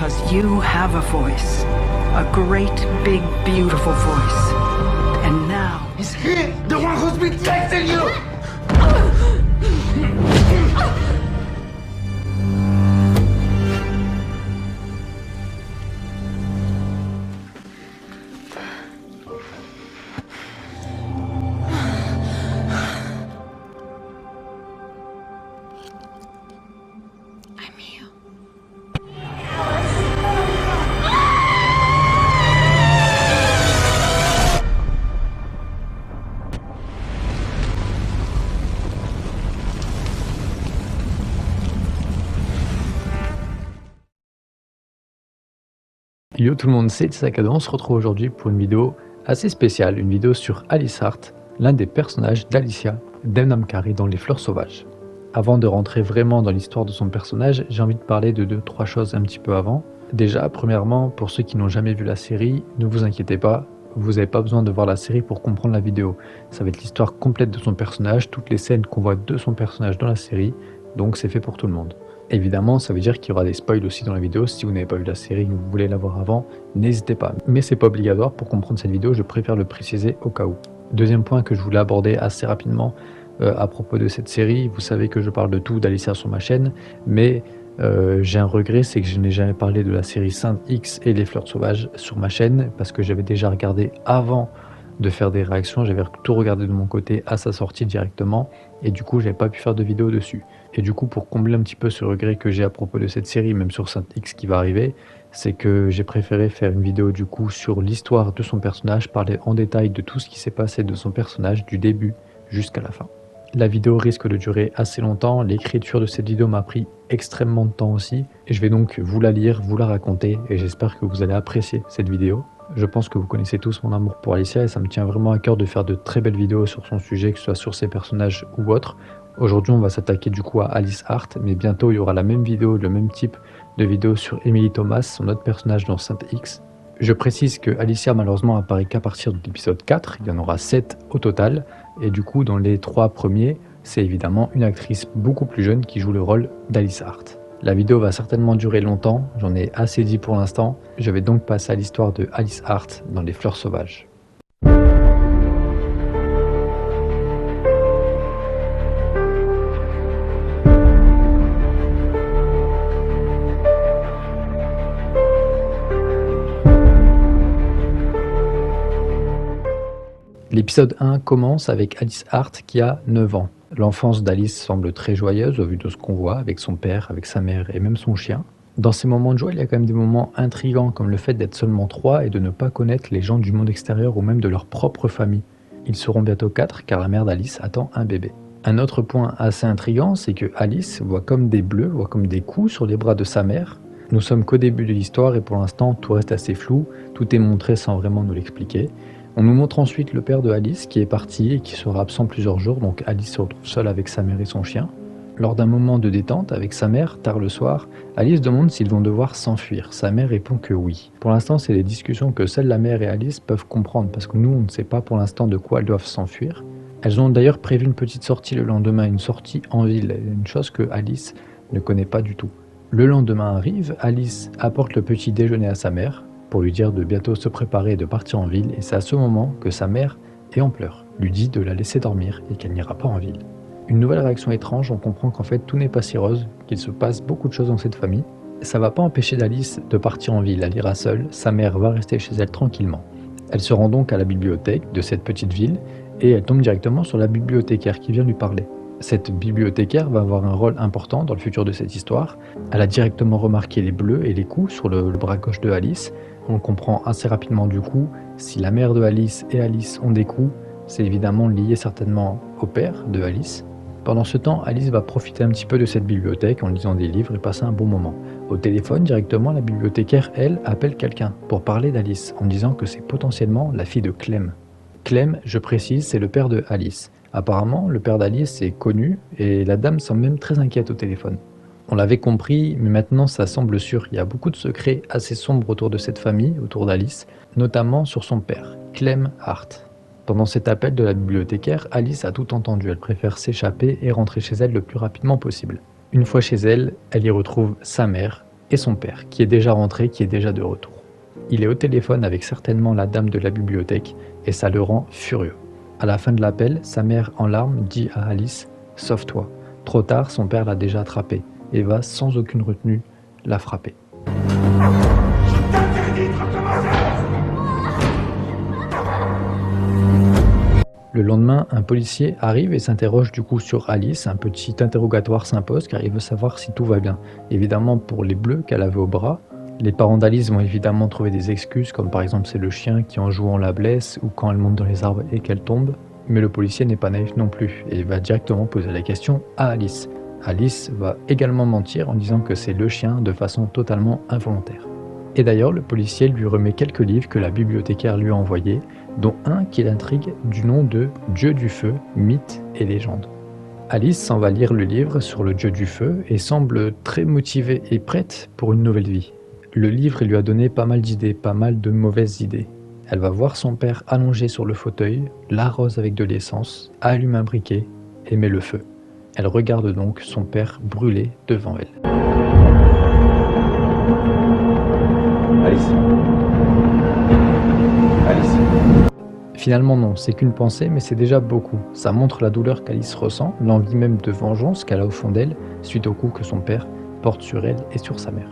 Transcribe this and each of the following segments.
because you have a voice. A great, big, beautiful voice. And now... Is he the one who's been texting you? I'm here. Yo tout le monde, c'est Sakado, on se retrouve aujourd'hui pour une vidéo assez spéciale, une vidéo sur Alice Hart, l'un des personnages d'Alicia d'Emnamkari dans Les Fleurs Sauvages. Avant de rentrer vraiment dans l'histoire de son personnage, j'ai envie de parler de 2-3 choses un petit peu avant. Déjà, premièrement, pour ceux qui n'ont jamais vu la série, ne vous inquiétez pas, vous n'avez pas besoin de voir la série pour comprendre la vidéo. Ça va être l'histoire complète de son personnage, toutes les scènes qu'on voit de son personnage dans la série, donc c'est fait pour tout le monde. Évidemment, ça veut dire qu'il y aura des spoils aussi dans la vidéo. Si vous n'avez pas vu la série et que vous voulez la voir avant, n'hésitez pas. Mais c'est pas obligatoire pour comprendre cette vidéo, je préfère le préciser au cas où. Deuxième point que je voulais aborder assez rapidement à propos de cette série, vous savez que je parle de tout d'Alicia sur ma chaîne, mais j'ai un regret, c'est que je n'ai jamais parlé de la série Saint X et les Fleurs Sauvages sur ma chaîne, parce que j'avais déjà regardé avant de faire des réactions, j'avais tout regardé de mon côté à sa sortie directement, et du coup j'avais pas pu faire de vidéo dessus. Et du coup, pour combler un petit peu ce regret que j'ai à propos de cette série, même sur Saint X qui va arriver, c'est que j'ai préféré faire une vidéo du coup sur l'histoire de son personnage, parler en détail de tout ce qui s'est passé de son personnage du début jusqu'à la fin. La vidéo risque de durer assez longtemps, l'écriture de cette vidéo m'a pris extrêmement de temps aussi, et je vais donc vous la lire, vous la raconter, et j'espère que vous allez apprécier cette vidéo. Je pense que vous connaissez tous mon amour pour Alicia et ça me tient vraiment à cœur de faire de très belles vidéos sur son sujet, que ce soit sur ses personnages ou autres. Aujourd'hui, on va s'attaquer du coup à Alice Hart, mais bientôt il y aura la même vidéo, le même type de vidéo sur Emily Thomas, son autre personnage dans Saint X. Je précise que Alicia malheureusement apparaît qu'à partir de l'épisode 4, il y en aura 7 au total, et du coup dans les 3 premiers, c'est évidemment une actrice beaucoup plus jeune qui joue le rôle d'Alice Hart. La vidéo va certainement durer longtemps, j'en ai assez dit pour l'instant, je vais donc passer à l'histoire de Alice Hart dans Les Fleurs Sauvages. L'épisode 1 commence avec Alice Hart qui a 9 ans. L'enfance d'Alice semble très joyeuse au vu de ce qu'on voit avec son père, avec sa mère et même son chien. Dans ces moments de joie, il y a quand même des moments intrigants comme le fait d'être seulement 3 et de ne pas connaître les gens du monde extérieur ou même de leur propre famille. Ils seront bientôt 4 car la mère d'Alice attend un bébé. Un autre point assez intrigant, c'est que Alice voit comme des bleus, voit comme des coups sur les bras de sa mère. Nous sommes qu'au début de l'histoire et pour l'instant tout reste assez flou, tout est montré sans vraiment nous l'expliquer. On nous montre ensuite le père de Alice qui est parti et qui sera absent plusieurs jours, donc Alice se retrouve seule avec sa mère et son chien. Lors d'un moment de détente avec sa mère, tard le soir, Alice demande s'ils vont devoir s'enfuir. Sa mère répond que oui. Pour l'instant, c'est des discussions que seules la mère et Alice peuvent comprendre parce que nous, on ne sait pas pour l'instant de quoi elles doivent s'enfuir. Elles ont d'ailleurs prévu une petite sortie le lendemain, une sortie en ville, une chose que Alice ne connaît pas du tout. Le lendemain arrive, Alice apporte le petit déjeuner à sa mère, pour lui dire de bientôt se préparer et de partir en ville, et c'est à ce moment que sa mère est en pleurs, lui dit de la laisser dormir et qu'elle n'ira pas en ville. Une nouvelle réaction étrange, on comprend qu'en fait tout n'est pas si rose, qu'il se passe beaucoup de choses dans cette famille. Ça va pas empêcher d'Alice de partir en ville, elle ira seule, sa mère va rester chez elle tranquillement. Elle se rend donc à la bibliothèque de cette petite ville, et elle tombe directement sur la bibliothécaire qui vient lui parler. Cette bibliothécaire va avoir un rôle important dans le futur de cette histoire. Elle a directement remarqué les bleus et les coups sur le bras gauche de Alice. On comprend assez rapidement du coup, si la mère de Alice et Alice ont des coups, c'est évidemment lié certainement au père de Alice. Pendant ce temps, Alice va profiter un petit peu de cette bibliothèque en lisant des livres et passer un bon moment. Au téléphone, directement, la bibliothécaire, elle, appelle quelqu'un pour parler d'Alice en disant que c'est potentiellement la fille de Clem. Clem, je précise, c'est le père de Alice. Apparemment, le père d'Alice est connu et la dame semble même très inquiète au téléphone. On l'avait compris, mais maintenant ça semble sûr. Il y a beaucoup de secrets assez sombres autour de cette famille, autour d'Alice, notamment sur son père, Clem Hart. Pendant cet appel de la bibliothécaire, Alice a tout entendu. Elle préfère s'échapper et rentrer chez elle le plus rapidement possible. Une fois chez elle, elle y retrouve sa mère et son père, qui est déjà rentré, qui est déjà de retour. Il est au téléphone avec certainement la dame de la bibliothèque et ça le rend furieux. À la fin de l'appel, sa mère en larmes dit à Alice « Sauve-toi ». Trop tard, son père l'a déjà attrapée et va sans aucune retenue la frapper. Le lendemain, un policier arrive et s'interroge du coup sur Alice. Un petit interrogatoire s'impose car il veut savoir si tout va bien. Évidemment, pour les bleus qu'elle avait au bras, les parents d'Alice vont évidemment trouver des excuses, comme par exemple c'est le chien qui en jouant la blesse ou quand elle monte dans les arbres et qu'elle tombe. Mais le policier n'est pas naïf non plus et va directement poser la question à Alice. Alice va également mentir en disant que c'est le chien de façon totalement involontaire. Et d'ailleurs, le policier lui remet quelques livres que la bibliothécaire lui a envoyés, dont un qui l'intrigue du nom de Dieu du feu, mythes et légendes. Alice s'en va lire le livre sur le Dieu du feu et semble très motivée et prête pour une nouvelle vie. Le livre lui a donné pas mal d'idées, pas mal de mauvaises idées. Elle va voir son père allongé sur le fauteuil, l'arrose avec de l'essence, allume un briquet et met le feu. Elle regarde donc son père brûler devant elle. Alice. Alice. Finalement non, c'est qu'une pensée, mais c'est déjà beaucoup. Ça montre la douleur qu'Alice ressent, l'envie même de vengeance qu'elle a au fond d'elle, suite au coup que son père porte sur elle et sur sa mère.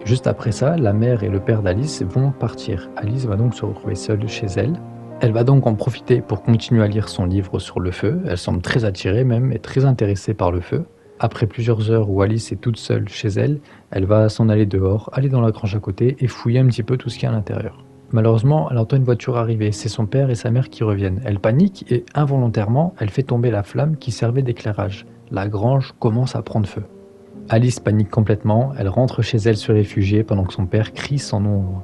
Juste après ça, la mère et le père d'Alice vont partir. Alice va donc se retrouver seule chez elle. Elle va donc en profiter pour continuer à lire son livre sur le feu. Elle semble très attirée même et très intéressée par le feu. Après plusieurs heures où Alice est toute seule chez elle, elle va s'en aller dehors, aller dans la grange à côté et fouiller un petit peu tout ce qu'il y a à l'intérieur. Malheureusement, elle entend une voiture arriver, c'est son père et sa mère qui reviennent. Elle panique et involontairement, elle fait tomber la flamme qui servait d'éclairage. La grange commence à prendre feu. Alice panique complètement, elle rentre chez elle se réfugier pendant que son père crie son nom au loin.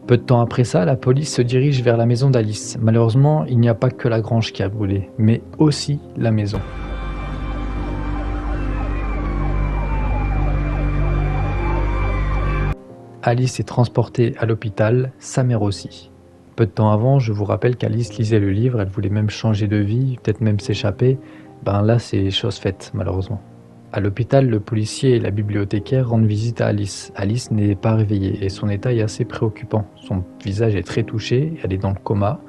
Peu de temps après ça, la police se dirige vers la maison d'Alice. Malheureusement, il n'y a pas que la grange qui a brûlé, mais aussi la maison. Alice est transportée à l'hôpital, sa mère aussi. Peu de temps avant, je vous rappelle qu'Alice lisait le livre, elle voulait même changer de vie, peut-être même s'échapper. Ben là, c'est chose faite, malheureusement. À l'hôpital, le policier et la bibliothécaire rendent visite à Alice. Alice n'est pas réveillée et son état est assez préoccupant. Son visage est très touché, elle est dans le coma.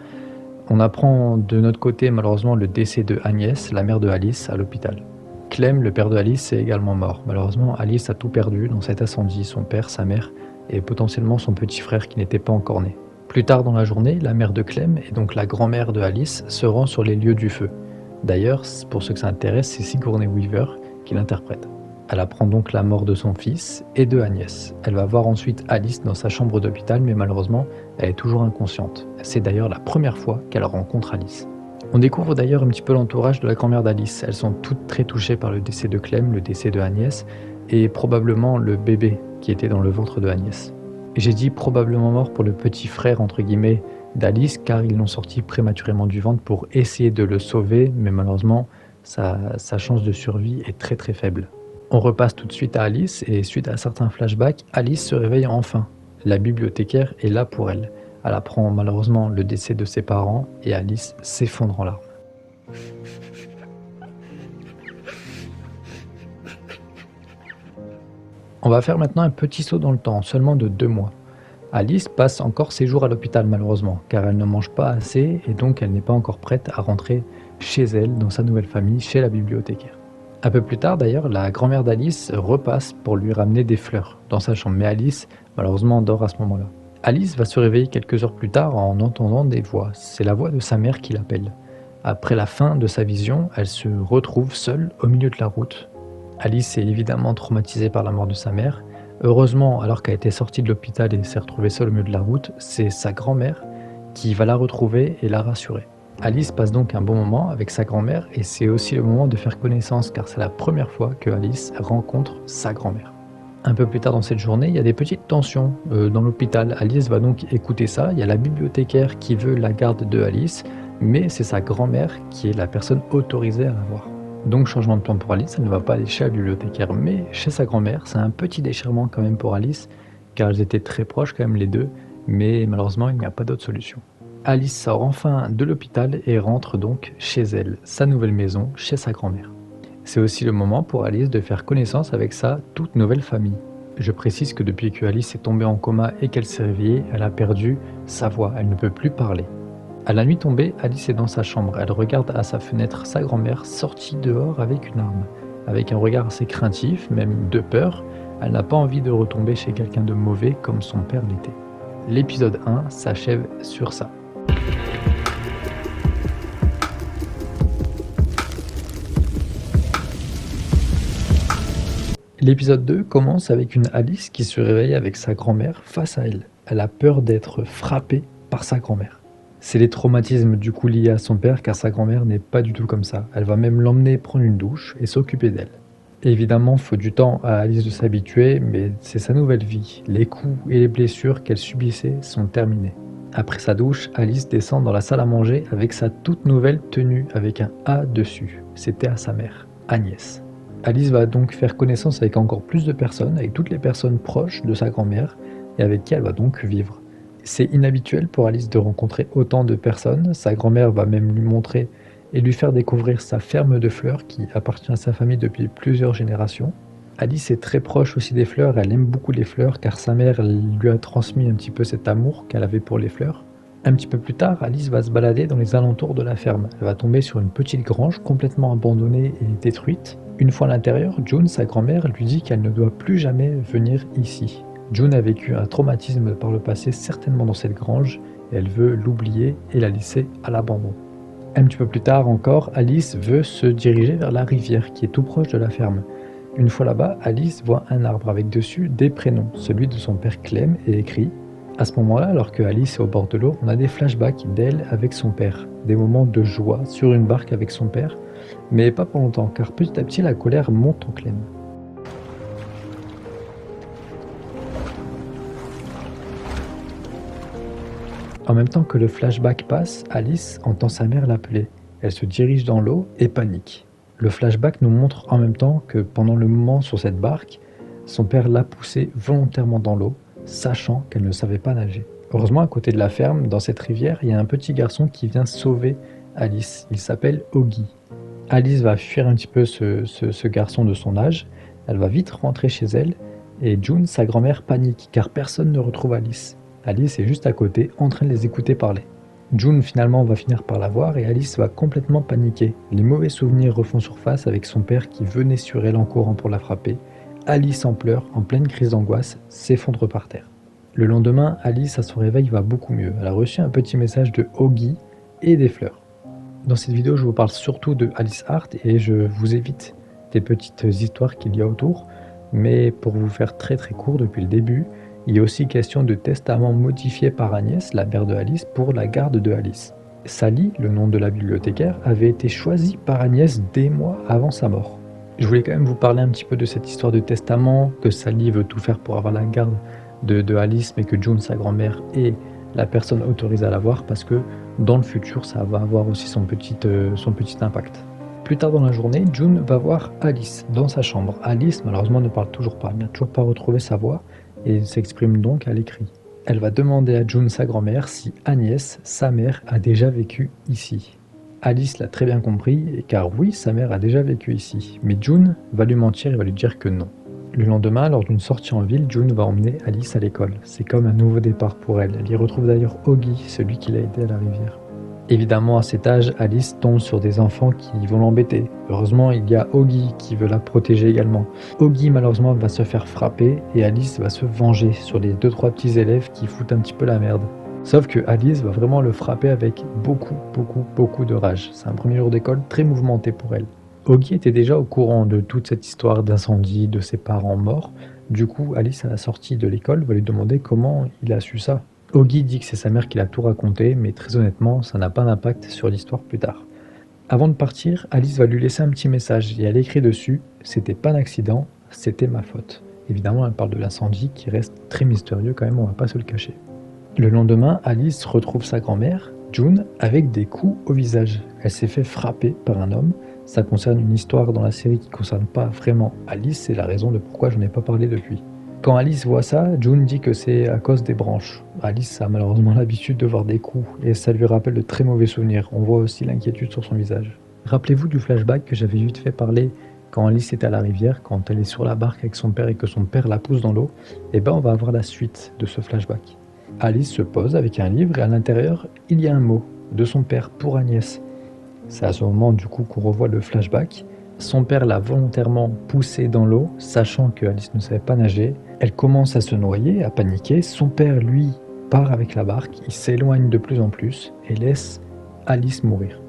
On apprend de notre côté malheureusement le décès de Agnès, la mère de Alice, à l'hôpital. Clem, le père de Alice, est également mort. Malheureusement, Alice a tout perdu dans cet incendie, son père, sa mère et potentiellement son petit frère qui n'était pas encore né. Plus tard dans la journée, la mère de Clem et donc la grand-mère de Alice se rend sur les lieux du feu. D'ailleurs, pour ceux que ça intéresse, c'est Sigourney Weaver qui l'interprète. Elle apprend donc la mort de son fils et de Agnès. Elle va voir ensuite Alice dans sa chambre d'hôpital, mais malheureusement, elle est toujours inconsciente. C'est d'ailleurs la première fois qu'elle rencontre Alice. On découvre d'ailleurs un petit peu l'entourage de la grand-mère d'Alice. Elles sont toutes très touchées par le décès de Clem, le décès de Agnès, et probablement le bébé qui était dans le ventre de Agnès. J'ai dit probablement mort pour le petit frère entre guillemets d'Alice, car ils l'ont sorti prématurément du ventre pour essayer de le sauver, mais malheureusement, sa chance de survie est très très faible. On repasse tout de suite à Alice et suite à certains flashbacks, Alice se réveille enfin. La bibliothécaire est là pour elle. Elle apprend malheureusement le décès de ses parents et Alice s'effondre en larmes. On va faire maintenant un petit saut dans le temps, seulement de 2 mois. Alice passe encore ses jours à l'hôpital malheureusement, car elle ne mange pas assez et donc elle n'est pas encore prête à rentrer chez elle, dans sa nouvelle famille, chez la bibliothécaire. Un peu plus tard d'ailleurs, la grand-mère d'Alice repasse pour lui ramener des fleurs dans sa chambre, mais Alice malheureusement dort à ce moment-là. Alice va se réveiller quelques heures plus tard en entendant des voix, c'est la voix de sa mère qui l'appelle. Après la fin de sa vision, elle se retrouve seule au milieu de la route. Alice est évidemment traumatisée par la mort de sa mère. Heureusement, alors qu'elle était sortie de l'hôpital et s'est retrouvée seule au milieu de la route, c'est sa grand-mère qui va la retrouver et la rassurer. Alice passe donc un bon moment avec sa grand-mère et c'est aussi le moment de faire connaissance car c'est la première fois que Alice rencontre sa grand-mère. Un peu plus tard dans cette journée, il y a des petites tensions dans l'hôpital. Alice va donc écouter ça. Il y a la bibliothécaire qui veut la garde de Alice, mais c'est sa grand-mère qui est la personne autorisée à la voir. Donc changement de plan pour Alice, elle ne va pas aller chez la bibliothécaire, mais chez sa grand-mère. C'est un petit déchirement quand même pour Alice, car elles étaient très proches quand même les deux, mais malheureusement il n'y a pas d'autre solution. Alice sort enfin de l'hôpital et rentre donc chez elle, sa nouvelle maison, chez sa grand-mère. C'est aussi le moment pour Alice de faire connaissance avec sa toute nouvelle famille. Je précise que depuis que Alice est tombée en coma et qu'elle s'est réveillée, elle a perdu sa voix, elle ne peut plus parler. À la nuit tombée, Alice est dans sa chambre, elle regarde à sa fenêtre sa grand-mère sortie dehors avec une arme. Avec un regard assez craintif, même de peur, elle n'a pas envie de retomber chez quelqu'un de mauvais comme son père l'était. L'épisode 1 s'achève sur ça. L'épisode 2 commence avec une Alice qui se réveille avec sa grand-mère face à elle. Elle a peur d'être frappée par sa grand-mère. C'est les traumatismes du coup liés à son père car sa grand-mère n'est pas du tout comme ça. Elle va même l'emmener prendre une douche et s'occuper d'elle. Évidemment, il faut du temps à Alice de s'habituer, mais c'est sa nouvelle vie. Les coups et les blessures qu'elle subissait sont terminés. Après sa douche, Alice descend dans la salle à manger avec sa toute nouvelle tenue avec un A dessus. C'était à sa mère, Agnès. Alice va donc faire connaissance avec encore plus de personnes, avec toutes les personnes proches de sa grand-mère et avec qui elle va donc vivre. C'est inhabituel pour Alice de rencontrer autant de personnes, sa grand-mère va même lui montrer et lui faire découvrir sa ferme de fleurs qui appartient à sa famille depuis plusieurs générations. Alice est très proche aussi des fleurs, elle aime beaucoup les fleurs car sa mère lui a transmis un petit peu cet amour qu'elle avait pour les fleurs. Un petit peu plus tard, Alice va se balader dans les alentours de la ferme. Elle va tomber sur une petite grange complètement abandonnée et détruite. Une fois à l'intérieur, June, sa grand-mère, lui dit qu'elle ne doit plus jamais venir ici. June a vécu un traumatisme par le passé, certainement dans cette grange, et elle veut l'oublier et la laisser à l'abandon. Un petit peu plus tard encore, Alice veut se diriger vers la rivière qui est tout proche de la ferme. Une fois là-bas, Alice voit un arbre avec dessus des prénoms, celui de son père Clem et écrit. À ce moment-là, alors que Alice est au bord de l'eau, on a des flashbacks d'elle avec son père, des moments de joie sur une barque avec son père, mais pas pour longtemps, car petit à petit la colère monte en Clem. En même temps que le flashback passe, Alice entend sa mère l'appeler. Elle se dirige dans l'eau et panique. Le flashback nous montre en même temps que pendant le moment sur cette barque, son père l'a poussée volontairement dans l'eau, sachant qu'elle ne savait pas nager. Heureusement, à côté de la ferme, dans cette rivière, il y a un petit garçon qui vient sauver Alice. Il s'appelle Oggy. Alice va fuir un petit peu ce garçon de son âge. Elle va vite rentrer chez elle et June, sa grand-mère, panique car personne ne retrouve Alice. Alice est juste à côté, en train de les écouter parler. June finalement va finir par la voir et Alice va complètement paniquer. Les mauvais souvenirs refont surface avec son père qui venait sur elle en courant pour la frapper. Alice en pleurs, en pleine crise d'angoisse, s'effondre par terre. Le lendemain, Alice à son réveil va beaucoup mieux. Elle a reçu un petit message de Oggy et des fleurs. Dans cette vidéo, je vous parle surtout de Alice Hart et je vous évite des petites histoires qu'il y a autour. Mais pour vous faire très court depuis le début, il y a aussi question de testament modifié par Agnès, la mère de Alice, pour la garde de Alice. Sally, le nom de la bibliothécaire, avait été choisie par Agnès des mois avant sa mort. Je voulais quand même vous parler un petit peu de cette histoire de testament, que Sally veut tout faire pour avoir la garde de Alice, mais que June, sa grand-mère, est la personne autorisée à l'avoir, parce que dans le futur, ça va avoir aussi son petit impact. Plus tard dans la journée, June va voir Alice dans sa chambre. Alice, malheureusement, ne parle toujours pas, elle n'a toujours pas retrouvé sa voix, et s'exprime donc à l'écrit. Elle va demander à June, sa grand-mère, si Agnès, sa mère, a déjà vécu ici. Alice l'a très bien compris, car oui, sa mère a déjà vécu ici, mais June va lui mentir et va lui dire que non. Le lendemain, lors d'une sortie en ville, June va emmener Alice à l'école. C'est comme un nouveau départ pour elle. Elle y retrouve d'ailleurs Oggy, celui qui l'a aidé à la rivière. Évidemment, à cet âge, Alice tombe sur des enfants qui vont l'embêter. Heureusement, il y a Oggy qui veut la protéger également. Oggy, malheureusement, va se faire frapper et Alice va se venger sur les 2-3 petits élèves qui foutent un petit peu la merde. Sauf que Alice va vraiment le frapper avec beaucoup de rage. C'est un premier jour d'école très mouvementé pour elle. Oggy était déjà au courant de toute cette histoire d'incendie, de ses parents morts. Du coup, Alice, à la sortie de l'école, va lui demander comment il a su ça. Oggy dit que c'est sa mère qui l'a tout raconté, mais très honnêtement, ça n'a pas d'impact sur l'histoire plus tard. Avant de partir, Alice va lui laisser un petit message et elle écrit dessus « C'était pas un accident, c'était ma faute ». Évidemment, elle parle de l'incendie qui reste très mystérieux quand même, on va pas se le cacher. Le lendemain, Alice retrouve sa grand-mère, June, avec des coups au visage. Elle s'est fait frapper par un homme. Ça concerne une histoire dans la série qui ne concerne pas vraiment Alice, c'est la raison de pourquoi je n'en ai pas parlé depuis. Quand Alice voit ça, June dit que c'est à cause des branches. Alice a malheureusement l'habitude de voir des coups et ça lui rappelle de très mauvais souvenirs. On voit aussi l'inquiétude sur son visage. Rappelez-vous du flashback que j'avais vite fait parler quand Alice est à la rivière, quand elle est sur la barque avec son père et que son père la pousse dans l'eau, et ben on va avoir la suite de ce flashback. Alice se pose avec un livre et à l'intérieur, il y a un mot de son père pour Agnès. C'est à ce moment du coup qu'on revoit le flashback. Son père l'a volontairement poussée dans l'eau, sachant que Alice ne savait pas nager. Elle commence à se noyer, à paniquer. Son père, lui, part avec la barque, il s'éloigne de plus en plus et laisse Alice mourir.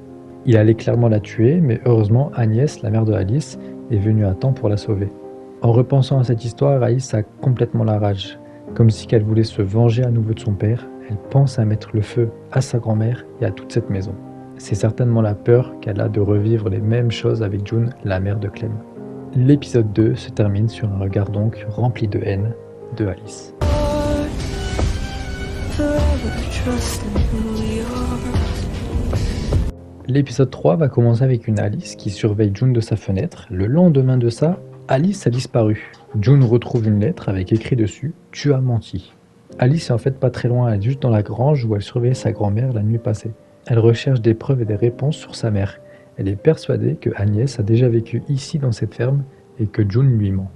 Il allait clairement la tuer, mais heureusement Agnès, la mère de Alice, est venue à temps pour la sauver. En repensant à cette histoire, Alice a complètement la rage. Comme si qu'elle voulait se venger à nouveau de son père, elle pense à mettre le feu à sa grand-mère et à toute cette maison. C'est certainement la peur qu'elle a de revivre les mêmes choses avec June, la mère de Clem. L'épisode 2 se termine sur un regard donc rempli de haine de Alice. L'épisode 3 va commencer avec une Alice qui surveille June de sa fenêtre. Le lendemain de ça, Alice a disparu. June retrouve une lettre avec écrit dessus « Tu as menti ». Alice est en fait pas très loin, elle est juste dans la grange où elle surveillait sa grand-mère la nuit passée. Elle recherche des preuves et des réponses sur sa mère. Elle est persuadée que Agnès a déjà vécu ici dans cette ferme et que June lui ment.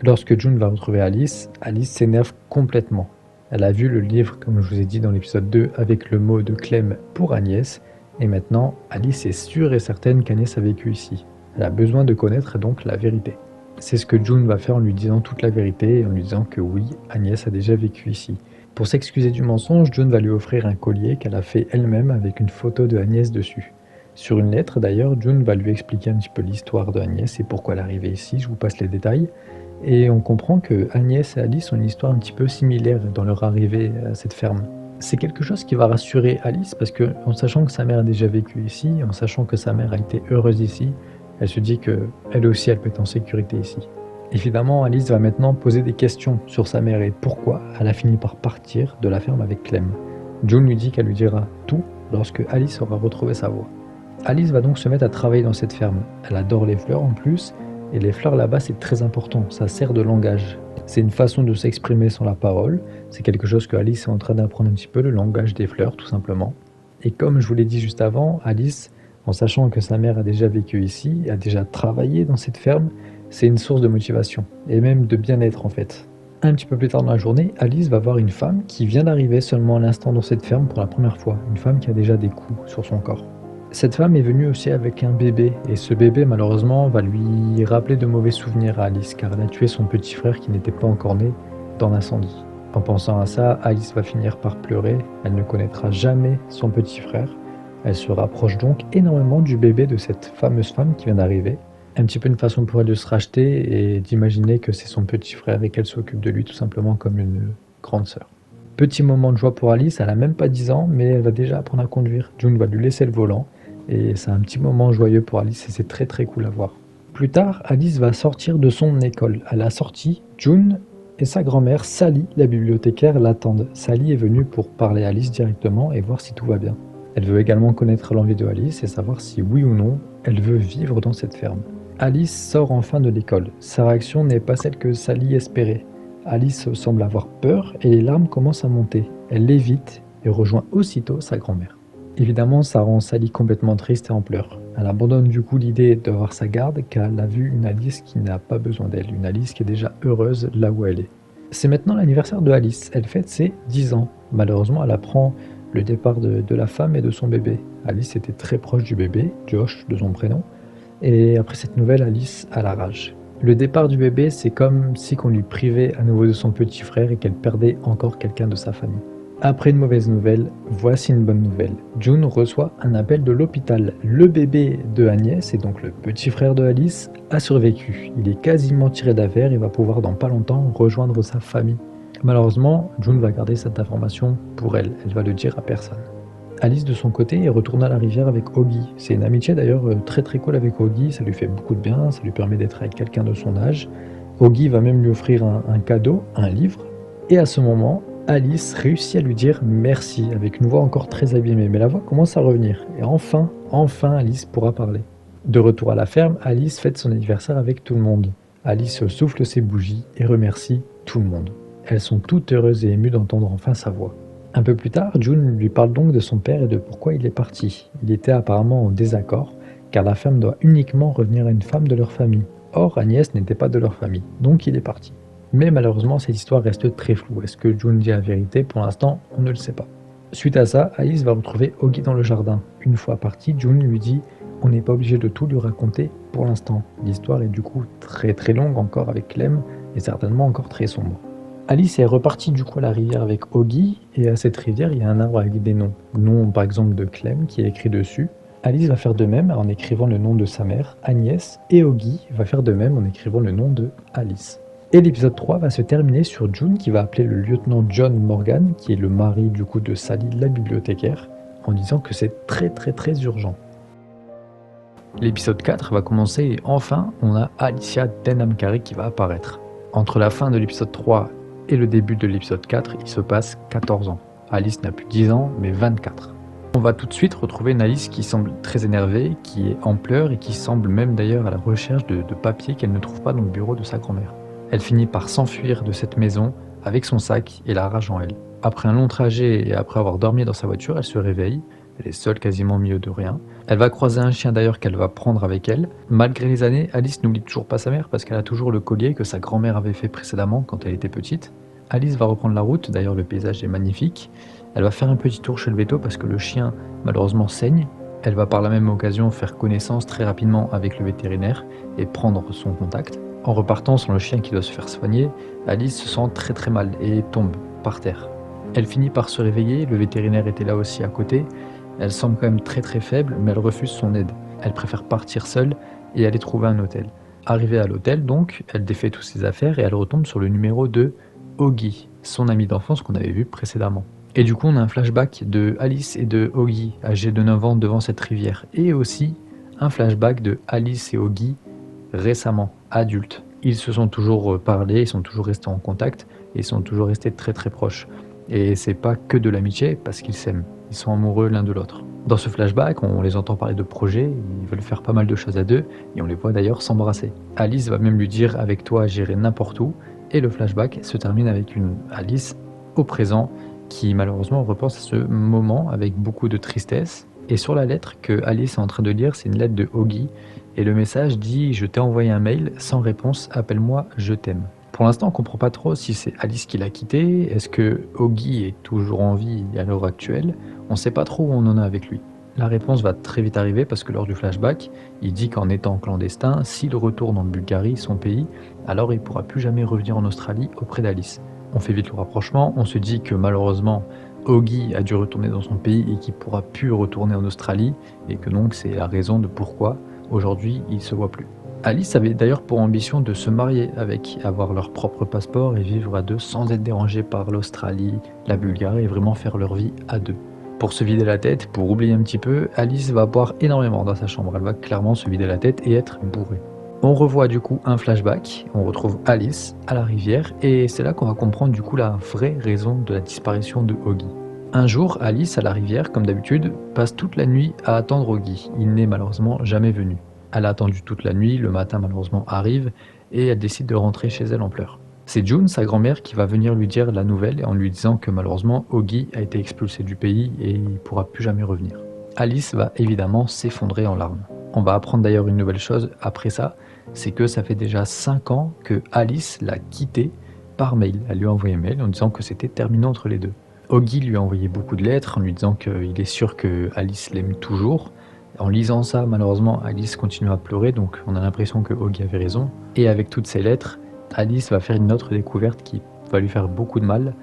Lorsque June va retrouver Alice, Alice s'énerve complètement. Elle a vu le livre, comme je vous ai dit dans l'épisode 2, avec le mot de Clem pour Agnès, et maintenant Alice est sûre et certaine qu'Agnès a vécu ici. Elle a besoin de connaître donc la vérité. C'est ce que June va faire en lui disant toute la vérité et en lui disant que oui, Agnès a déjà vécu ici. Pour s'excuser du mensonge, June va lui offrir un collier qu'elle a fait elle-même avec une photo de Agnès dessus. Sur une lettre d'ailleurs, June va lui expliquer un petit peu l'histoire de Agnès et pourquoi elle est arrivée ici, je vous passe les détails. Et on comprend que Agnès et Alice ont une histoire un petit peu similaire dans leur arrivée à cette ferme. C'est quelque chose qui va rassurer Alice parce que, en sachant que sa mère a déjà vécu ici, en sachant que sa mère a été heureuse ici, elle se dit qu'elle aussi elle peut être en sécurité ici. Évidemment, Alice va maintenant poser des questions sur sa mère et pourquoi elle a fini par partir de la ferme avec Clem. June lui dit qu'elle lui dira tout lorsque Alice aura retrouvé sa voix. Alice va donc se mettre à travailler dans cette ferme. Elle adore les fleurs en plus, et les fleurs là-bas c'est très important, ça sert de langage. C'est une façon de s'exprimer sans la parole, c'est quelque chose que Alice est en train d'apprendre un petit peu, le langage des fleurs tout simplement. Et comme je vous l'ai dit juste avant, Alice, en sachant que sa mère a déjà vécu ici, a déjà travaillé dans cette ferme, c'est une source de motivation, et même de bien-être en fait. Un petit peu plus tard dans la journée, Alice va voir une femme qui vient d'arriver seulement à l'instant dans cette ferme pour la première fois, une femme qui a déjà des coups sur son corps. Cette femme est venue aussi avec un bébé, et ce bébé malheureusement va lui rappeler de mauvais souvenirs à Alice, car elle a tué son petit frère qui n'était pas encore né dans l'incendie. En pensant à ça, Alice va finir par pleurer, elle ne connaîtra jamais son petit frère. Elle se rapproche donc énormément du bébé de cette fameuse femme qui vient d'arriver. Un petit peu une façon pour elle de se racheter et d'imaginer que c'est son petit frère et qu'elle s'occupe de lui tout simplement comme une grande sœur. Petit moment de joie pour Alice, elle a même pas 10 ans mais elle va déjà apprendre à conduire. June va lui laisser le volant et c'est un petit moment joyeux pour Alice et c'est très très cool à voir. Plus tard, Alice va sortir de son école. À la sortie, June et sa grand-mère, Sally, la bibliothécaire, l'attendent. Sally est venue pour parler à Alice directement et voir si tout va bien. Elle veut également connaître l'envie de Alice et savoir si oui ou non, elle veut vivre dans cette ferme. Alice sort enfin de l'école. Sa réaction n'est pas celle que Sally espérait. Alice semble avoir peur et les larmes commencent à monter. Elle l'évite et rejoint aussitôt sa grand-mère. Évidemment, ça rend Sally complètement triste et en pleurs. Elle abandonne du coup l'idée d'avoir sa garde car elle a vu une Alice qui n'a pas besoin d'elle, une Alice qui est déjà heureuse là où elle est. C'est maintenant l'anniversaire de Alice, elle fête ses 10 ans. Malheureusement, elle apprend le départ de la femme et de son bébé. Alice était très proche du bébé, Josh de son prénom, et après cette nouvelle, Alice a la rage. Le départ du bébé, c'est comme si qu'on lui privait à nouveau de son petit frère et qu'elle perdait encore quelqu'un de sa famille. Après une mauvaise nouvelle, voici une bonne nouvelle. June reçoit un appel de l'hôpital. Le bébé de Agnès, et donc le petit frère de Alice, a survécu. Il est quasiment tiré d'affaire et va pouvoir dans pas longtemps rejoindre sa famille. Malheureusement, June va garder cette information pour elle. Elle va le dire à personne. Alice de son côté est retournée à la rivière avec Oggy. C'est une amitié d'ailleurs très très cool avec Oggy, ça lui fait beaucoup de bien, ça lui permet d'être avec quelqu'un de son âge. Oggy va même lui offrir un cadeau, un livre, et à ce moment, Alice réussit à lui dire merci avec une voix encore très abîmée, mais la voix commence à revenir, et enfin Alice pourra parler. De retour à la ferme, Alice fête son anniversaire avec tout le monde. Alice souffle ses bougies et remercie tout le monde. Elles sont toutes heureuses et émues d'entendre enfin sa voix. Un peu plus tard, June lui parle donc de son père et de pourquoi il est parti. Il était apparemment en désaccord, car la ferme doit uniquement revenir à une femme de leur famille. Or, Agnès n'était pas de leur famille, donc il est parti. Mais malheureusement, cette histoire reste très floue. Est-ce que June dit la vérité? Pour l'instant, on ne le sait pas. Suite à ça, Alice va retrouver Oggy dans le jardin. Une fois parti, June lui dit « On n'est pas obligé de tout lui raconter pour l'instant. L'histoire est du coup très très longue encore avec Clem et certainement encore très sombre. » Alice est repartie du coup à la rivière avec Oggy et à cette rivière, il y a un arbre avec des noms. Nom par exemple de Clem qui est écrit dessus. Alice va faire de même en écrivant le nom de sa mère, Agnès, et Oggy va faire de même en écrivant le nom de Alice. Et l'épisode 3 va se terminer sur June qui va appeler le lieutenant John Morgan, qui est le mari du coup de Sally, la bibliothécaire, en disant que c'est très très très urgent. L'épisode 4 va commencer et enfin on a Alicia Denham Carey qui va apparaître. Entre la fin de l'épisode 3 et le début de l'épisode 4, il se passe 14 ans. Alice n'a plus 10 ans mais 24. On va tout de suite retrouver une Alice qui semble très énervée, qui est en pleurs et qui semble même d'ailleurs à la recherche de papiers qu'elle ne trouve pas dans le bureau de sa grand-mère. Elle finit par s'enfuir de cette maison avec son sac et la rage en elle. Après un long trajet et après avoir dormi dans sa voiture, elle se réveille. Elle est seule quasiment au milieu de rien. Elle va croiser un chien d'ailleurs qu'elle va prendre avec elle. Malgré les années, Alice n'oublie toujours pas sa mère parce qu'elle a toujours le collier que sa grand-mère avait fait précédemment quand elle était petite. Alice va reprendre la route, d'ailleurs le paysage est magnifique. Elle va faire un petit tour chez le veto parce que le chien malheureusement saigne. Elle va par la même occasion faire connaissance très rapidement avec le vétérinaire et prendre son contact. En repartant sans le chien qui doit se faire soigner, Alice se sent très très mal et tombe par terre. Elle finit par se réveiller, le vétérinaire était là aussi à côté. Elle semble quand même très très faible, mais elle refuse son aide. Elle préfère partir seule et aller trouver un hôtel. Arrivée à l'hôtel donc, elle défait toutes ses affaires et elle retombe sur le numéro de Oggy, son ami d'enfance qu'on avait vu précédemment. Et du coup on a un flashback de Alice et de Oggy, âgés de 9 ans devant cette rivière. Et aussi un flashback de Alice et Oggy récemment, adultes. Ils se sont toujours parlé, ils sont toujours restés en contact et ils sont toujours restés très très proches. Et c'est pas que de l'amitié parce qu'ils s'aiment, ils sont amoureux l'un de l'autre. Dans ce flashback, on les entend parler de projets, ils veulent faire pas mal de choses à deux et on les voit d'ailleurs s'embrasser. Alice va même lui dire avec toi j'irai n'importe où et le flashback se termine avec une Alice au présent qui malheureusement repense à ce moment avec beaucoup de tristesse. Et sur la lettre que Alice est en train de lire, c'est une lettre de Oggy. Et le message dit « Je t'ai envoyé un mail, sans réponse, appelle-moi, je t'aime ». Pour l'instant, on comprend pas trop si c'est Alice qui l'a quitté, est-ce que Oggy est toujours en vie à l'heure actuelle, on sait pas trop où on en est avec lui. La réponse va très vite arriver parce que lors du flashback, il dit qu'en étant clandestin, s'il retourne en Bulgarie, son pays, alors il pourra plus jamais revenir en Australie auprès d'Alice. On fait vite le rapprochement, on se dit que malheureusement, Oggy a dû retourner dans son pays et qu'il pourra plus retourner en Australie, et que donc c'est la raison de pourquoi aujourd'hui il se voit plus. Alice avait d'ailleurs pour ambition de se marier avec, avoir leur propre passeport et vivre à deux sans être dérangés par l'Australie, la Bulgarie et vraiment faire leur vie à deux. Pour se vider la tête, pour oublier un petit peu, Alice va boire énormément dans sa chambre, elle va clairement se vider la tête et être bourrée. On revoit du coup un flashback, on retrouve Alice à la rivière et c'est là qu'on va comprendre du coup la vraie raison de la disparition de Oggy. Un jour, Alice à la rivière, comme d'habitude, passe toute la nuit à attendre Oggy. Il n'est malheureusement jamais venu. Elle a attendu toute la nuit, le matin malheureusement arrive et elle décide de rentrer chez elle en pleurs. C'est June, sa grand-mère, qui va venir lui dire la nouvelle en lui disant que malheureusement Oggy a été expulsé du pays et il ne pourra plus jamais revenir. Alice va évidemment s'effondrer en larmes. On va apprendre d'ailleurs une nouvelle chose après ça, c'est que ça fait déjà 5 ans que Alice l'a quitté par mail. Elle lui a envoyé un mail en disant que c'était terminé entre les deux. Oggy lui a envoyé beaucoup de lettres en lui disant qu'il est sûr que Alice l'aime toujours. En lisant ça, malheureusement, Alice continue à pleurer, donc on a l'impression que Oggy avait raison. Et avec toutes ces lettres, Alice va faire une autre découverte qui va lui faire beaucoup de mal.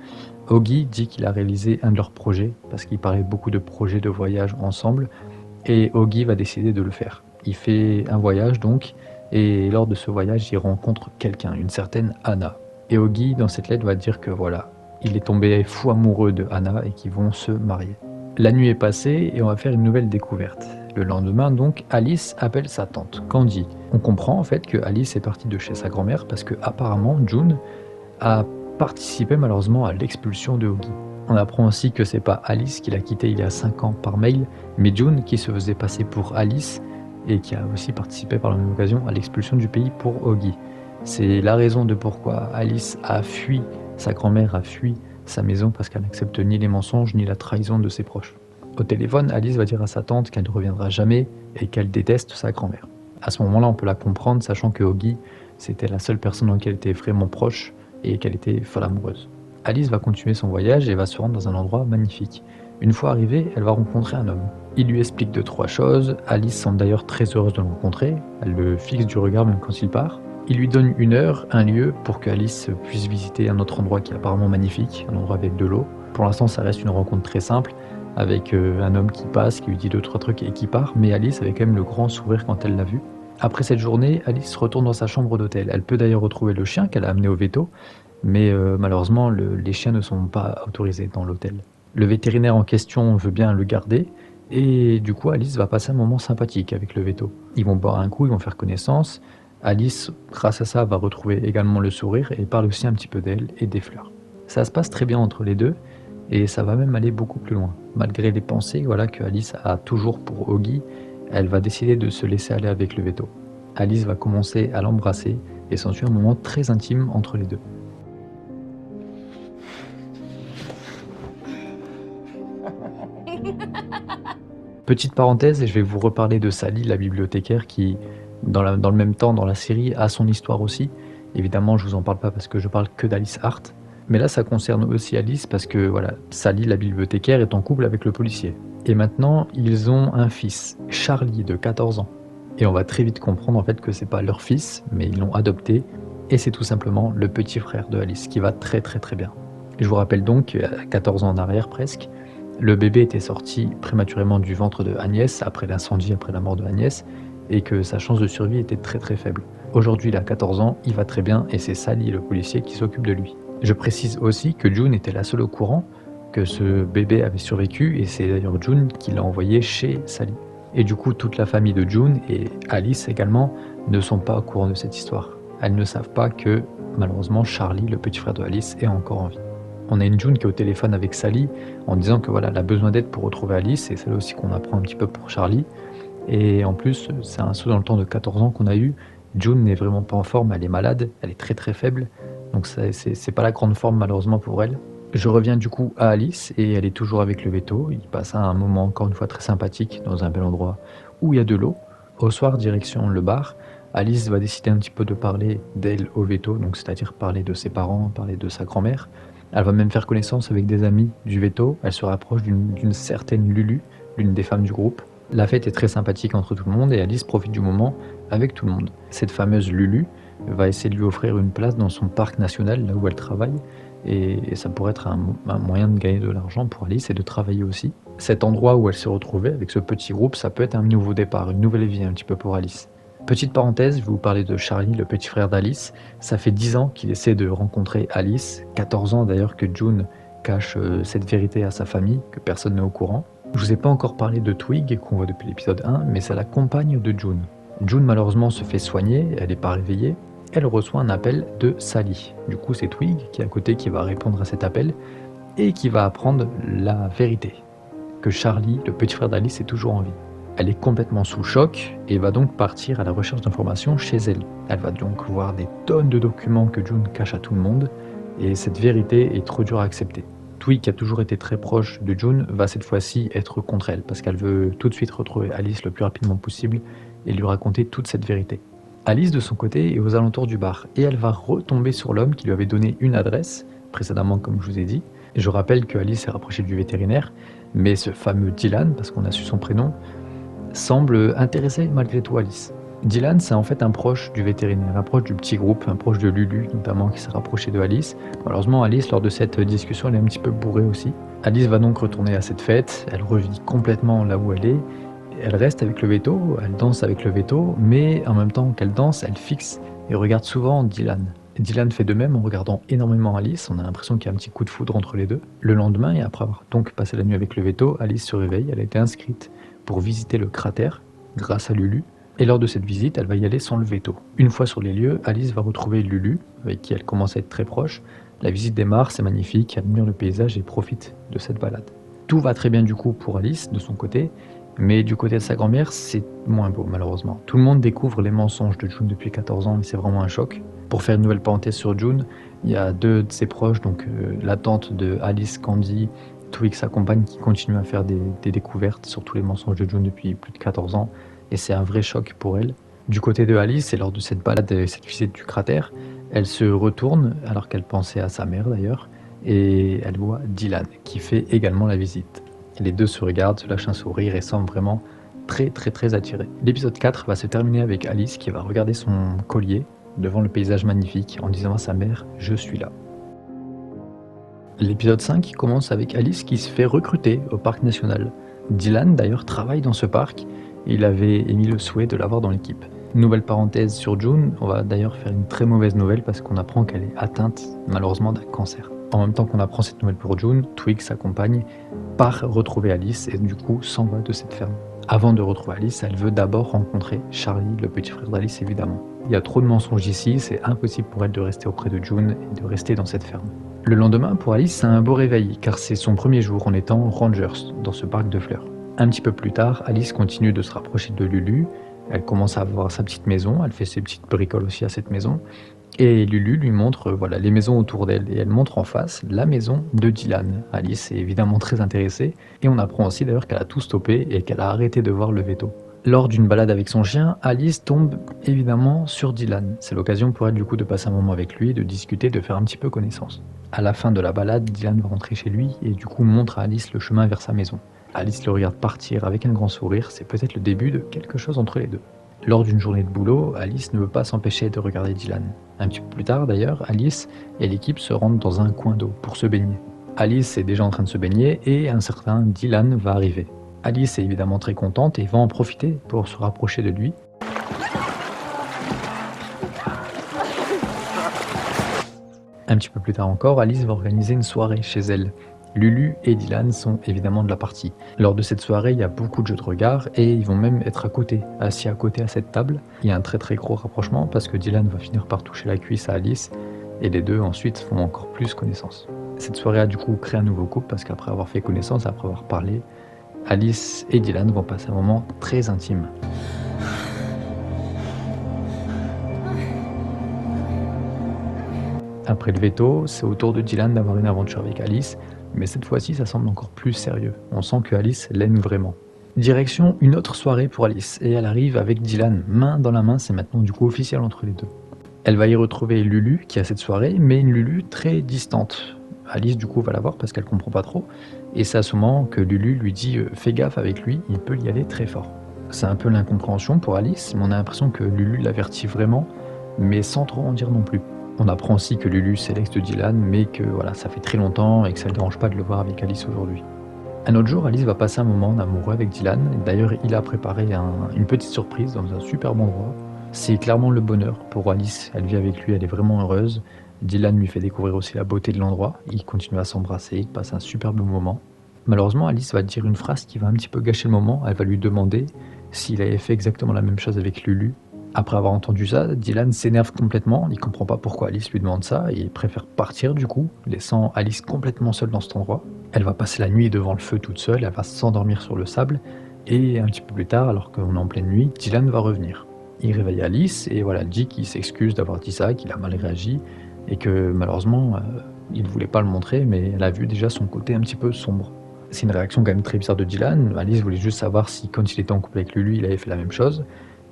Oggy dit qu'il a réalisé un de leurs projets, parce qu'ils parlaient beaucoup de projets de voyage ensemble, et Oggy va décider de le faire. Il fait un voyage donc, et lors de ce voyage, il rencontre quelqu'un, une certaine Anna. Et Oggy, dans cette lettre, va dire que voilà, il est tombé fou amoureux de Anna et qu'ils vont se marier. La nuit est passée et on va faire une nouvelle découverte. Le lendemain donc, Alice appelle sa tante, Candy. On comprend en fait que Alice est partie de chez sa grand-mère parce que apparemment June a participé malheureusement à l'expulsion de Oggy. On apprend aussi que c'est pas Alice qui l'a quitté il y a 5 ans par mail, mais June qui se faisait passer pour Alice et qui a aussi participé par la même occasion à l'expulsion du pays pour Oggy. C'est la raison de pourquoi Alice a fui, sa grand-mère a fui sa maison parce qu'elle n'accepte ni les mensonges ni la trahison de ses proches. Au téléphone, Alice va dire à sa tante qu'elle ne reviendra jamais et qu'elle déteste sa grand-mère. À ce moment-là, on peut la comprendre, sachant que Oggy, c'était la seule personne dont elle était vraiment proche et qu'elle était folle amoureuse. Alice va continuer son voyage et va se rendre dans un endroit magnifique. Une fois arrivée, elle va rencontrer un homme. Il lui explique 2-3 choses. Alice semble d'ailleurs très heureuse de le rencontrer. Elle le fixe du regard même quand il part. Il lui donne 1 heure, un lieu pour que Alice puisse visiter un autre endroit qui est apparemment magnifique, un endroit avec de l'eau. Pour l'instant, ça reste une rencontre très simple, avec un homme qui passe, qui lui dit 2-3 trucs et qui part, mais Alice avait quand même le grand sourire quand elle l'a vu. Après cette journée, Alice retourne dans sa chambre d'hôtel. Elle peut d'ailleurs retrouver le chien qu'elle a amené au veto, mais malheureusement, les chiens ne sont pas autorisés dans l'hôtel. Le vétérinaire en question veut bien le garder, et du coup, Alice va passer un moment sympathique avec le veto. Ils vont boire un coup, ils vont faire connaissance. Alice, grâce à ça, va retrouver également le sourire et parle aussi un petit peu d'elle et des fleurs. Ça se passe très bien entre les deux et ça va même aller beaucoup plus loin. Malgré les pensées que Alice a toujours pour Oggy, elle va décider de se laisser aller avec le veto. Alice va commencer à l'embrasser et s'ensuit un moment très intime entre les deux. Petite parenthèse, et je vais vous reparler de Sally, la bibliothécaire, qui, dans le même temps, dans la série, a son histoire aussi. Évidemment, je vous en parle pas parce que je parle que d'Alice Hart. Mais là, ça concerne aussi Alice parce que voilà, Sally, la bibliothécaire, est en couple avec le policier. Et maintenant, ils ont un fils, Charlie, de 14 ans. Et on va très vite comprendre en fait que c'est pas leur fils, mais ils l'ont adopté. Et c'est tout simplement le petit frère de Alice, qui va très très très bien. Et je vous rappelle donc qu'à 14 ans en arrière presque, le bébé était sorti prématurément du ventre de Agnès, après l'incendie, après la mort de Agnès, et que sa chance de survie était très très faible. Aujourd'hui, il a 14 ans, il va très bien, et c'est Sally, le policier, qui s'occupe de lui. Je précise aussi que June était la seule au courant que ce bébé avait survécu, et c'est d'ailleurs June qui l'a envoyé chez Sally. Et du coup, toute la famille de June, et Alice également, ne sont pas au courant de cette histoire. Elles ne savent pas que, malheureusement, Charlie, le petit frère de Alice, est encore en vie. On a une June qui est au téléphone avec Sally en disant que voilà, elle a besoin d'aide pour retrouver Alice, et c'est là aussi qu'on apprend un petit peu pour Charlie. Et en plus, c'est un saut dans le temps de 14 ans qu'on a eu. June n'est vraiment pas en forme, elle est malade, elle est très très faible, donc c'est pas la grande forme malheureusement pour elle. Je reviens du coup à Alice et elle est toujours avec le veto. Il passe un moment encore une fois très sympathique dans un bel endroit où il y a de l'eau. Au soir, direction le bar, Alice va décider un petit peu de parler d'elle au veto, donc c'est-à-dire parler de ses parents, parler de sa grand-mère. Elle va même faire connaissance avec des amis du veto. Elle se rapproche d'une certaine Lulu, l'une des femmes du groupe. La fête est très sympathique entre tout le monde et Alice profite du moment avec tout le monde. Cette fameuse Lulu va essayer de lui offrir une place dans son parc national, là où elle travaille. Et ça pourrait être un moyen de gagner de l'argent pour Alice et de travailler aussi. Cet endroit où elle s'est retrouvée avec ce petit groupe, ça peut être un nouveau départ, une nouvelle vie un petit peu pour Alice. Petite parenthèse, je vais vous parler de Charlie, le petit frère d'Alice. Ça fait 10 ans qu'il essaie de rencontrer Alice, 14 ans d'ailleurs que June cache cette vérité à sa famille, que personne n'est au courant. Je vous ai pas encore parlé de Twig, qu'on voit depuis l'épisode 1, mais c'est la compagne de June. June malheureusement se fait soigner, elle n'est pas réveillée. Elle reçoit un appel de Sally. Du coup c'est Twig qui est à côté qui va répondre à cet appel et qui va apprendre la vérité. Que Charlie, le petit frère d'Alice, est toujours en vie. Elle est complètement sous choc et va donc partir à la recherche d'informations chez elle. Elle va donc voir des tonnes de documents que June cache à tout le monde et cette vérité est trop dure à accepter. Twig, qui a toujours été très proche de June, va cette fois-ci être contre elle parce qu'elle veut tout de suite retrouver Alice le plus rapidement possible et lui raconter toute cette vérité. Alice de son côté est aux alentours du bar et elle va retomber sur l'homme qui lui avait donné une adresse, précédemment comme je vous ai dit. Et je rappelle que Alice s'est rapprochée du vétérinaire, mais ce fameux Dylan, parce qu'on a su son prénom, semble intéresser malgré tout Alice. Dylan, c'est en fait un proche du vétérinaire, un proche du petit groupe, un proche de Lulu notamment qui s'est rapproché de Alice. Malheureusement, Alice, lors de cette discussion, elle est un petit peu bourrée aussi. Alice va donc retourner à cette fête, elle revit complètement là où elle est. Elle reste avec le veto, elle danse avec le veto, mais en même temps qu'elle danse, elle fixe et regarde souvent Dylan. Dylan fait de même en regardant énormément Alice, on a l'impression qu'il y a un petit coup de foudre entre les deux. Le lendemain, et après avoir donc passé la nuit avec le veto, Alice se réveille, elle a été inscrite pour visiter le cratère grâce à Lulu. Et lors de cette visite, elle va y aller sans le veto. Une fois sur les lieux, Alice va retrouver Lulu, avec qui elle commence à être très proche. La visite démarre, c'est magnifique, elle admire le paysage et profite de cette balade. Tout va très bien du coup pour Alice, de son côté, mais du côté de sa grand-mère, c'est moins beau malheureusement. Tout le monde découvre les mensonges de June depuis 14 ans et c'est vraiment un choc. Pour faire une nouvelle parenthèse sur June, il y a deux de ses proches, donc la tante de Alice, Candy, Twig, sa compagne, qui continue à faire des découvertes sur tous les mensonges de June depuis plus de 14 ans. Et c'est un vrai choc pour elle. Du côté de Alice, et lors de cette balade et cette visite du cratère, elle se retourne, alors qu'elle pensait à sa mère d'ailleurs, et elle voit Dylan, qui fait également la visite. Les deux se regardent, se lâchent un sourire et semblent vraiment très attirés. L'épisode 4 va se terminer avec Alice qui va regarder son collier devant le paysage magnifique en disant à sa mère « Je suis là ». L'épisode 5 commence avec Alice qui se fait recruter au parc national. Dylan d'ailleurs travaille dans ce parc et il avait émis le souhait de l'avoir dans l'équipe. Nouvelle parenthèse sur June, on va d'ailleurs faire une très mauvaise nouvelle parce qu'on apprend qu'elle est atteinte malheureusement d'un cancer. En même temps qu'on apprend cette nouvelle pour June, Twig, sa compagne, part retrouver Alice et du coup s'en va de cette ferme. Avant de retrouver Alice, elle veut d'abord rencontrer Charlie, le petit frère d'Alice évidemment. Il y a trop de mensonges ici, c'est impossible pour elle de rester auprès de June et de rester dans cette ferme. Le lendemain, pour Alice, c'est un beau réveil, car c'est son premier jour en étant Rangers dans ce parc de fleurs. Un petit peu plus tard, Alice continue de se rapprocher de Lulu, elle commence à avoir sa petite maison, elle fait ses petites bricoles aussi à cette maison, et Lulu lui montre les maisons autour d'elle, et elle montre en face la maison de Dylan. Alice est évidemment très intéressée, et on apprend aussi d'ailleurs qu'elle a tout stoppé et qu'elle a arrêté de voir le veto. Lors d'une balade avec son chien, Alice tombe évidemment sur Dylan. C'est l'occasion pour elle du coup de passer un moment avec lui, de discuter, de faire un petit peu connaissance. À la fin de la balade, Dylan va rentrer chez lui et du coup montre à Alice le chemin vers sa maison. Alice le regarde partir avec un grand sourire, c'est peut-être le début de quelque chose entre les deux. Lors d'une journée de boulot, Alice ne veut pas s'empêcher de regarder Dylan. Un petit peu plus tard d'ailleurs, Alice et l'équipe se rendent dans un coin d'eau pour se baigner. Alice est déjà en train de se baigner et un certain Dylan va arriver. Alice est évidemment très contente et va en profiter pour se rapprocher de lui. Un petit peu plus tard encore, Alice va organiser une soirée chez elle. Lulu et Dylan sont évidemment de la partie. Lors de cette soirée, il y a beaucoup de jeux de regard et ils vont même être assis à côté à cette table. Il y a un très gros rapprochement parce que Dylan va finir par toucher la cuisse à Alice et les deux ensuite font encore plus connaissance. Cette soirée a du coup créé un nouveau couple parce qu'après avoir fait connaissance, après avoir parlé, Alice et Dylan vont passer un moment très intime. Après le veto, c'est au tour de Dylan d'avoir une aventure avec Alice, mais cette fois-ci ça semble encore plus sérieux. On sent que Alice l'aime vraiment. Direction une autre soirée pour Alice, et elle arrive avec Dylan, main dans la main, c'est maintenant du coup officiel entre les deux. Elle va y retrouver Lulu qui a cette soirée, mais une Lulu très distante. Alice du coup va la voir parce qu'elle comprend pas trop, et c'est à ce moment que Lulu lui dit « Fais gaffe avec lui, il peut y aller très fort ». C'est un peu l'incompréhension pour Alice, mais on a l'impression que Lulu l'avertit vraiment, mais sans trop en dire non plus. On apprend aussi que Lulu c'est l'ex de Dylan, mais que ça fait très longtemps et que ça ne le dérange pas de le voir avec Alice aujourd'hui. Un autre jour, Alice va passer un moment amoureux avec Dylan, d'ailleurs il a préparé une petite surprise dans un superbe endroit. C'est clairement le bonheur pour Alice, elle vit avec lui, elle est vraiment heureuse. Dylan lui fait découvrir aussi la beauté de l'endroit, ils continuent à s'embrasser, ils passent un superbe moment. Malheureusement, Alice va dire une phrase qui va un petit peu gâcher le moment, elle va lui demander s'il avait fait exactement la même chose avec Lulu. Après avoir entendu ça, Dylan s'énerve complètement, il comprend pas pourquoi Alice lui demande ça, et il préfère partir du coup, laissant Alice complètement seule dans cet endroit. Elle va passer la nuit devant le feu toute seule, elle va s'endormir sur le sable, et un petit peu plus tard, alors qu'on est en pleine nuit, Dylan va revenir. Il réveille Alice, et elle dit qu'il s'excuse d'avoir dit ça, qu'il a mal réagi, et que malheureusement, il ne voulait pas le montrer, mais elle a vu déjà son côté un petit peu sombre. C'est une réaction quand même très bizarre de Dylan, Alice voulait juste savoir si quand il était en couple avec Lulu, il avait fait la même chose,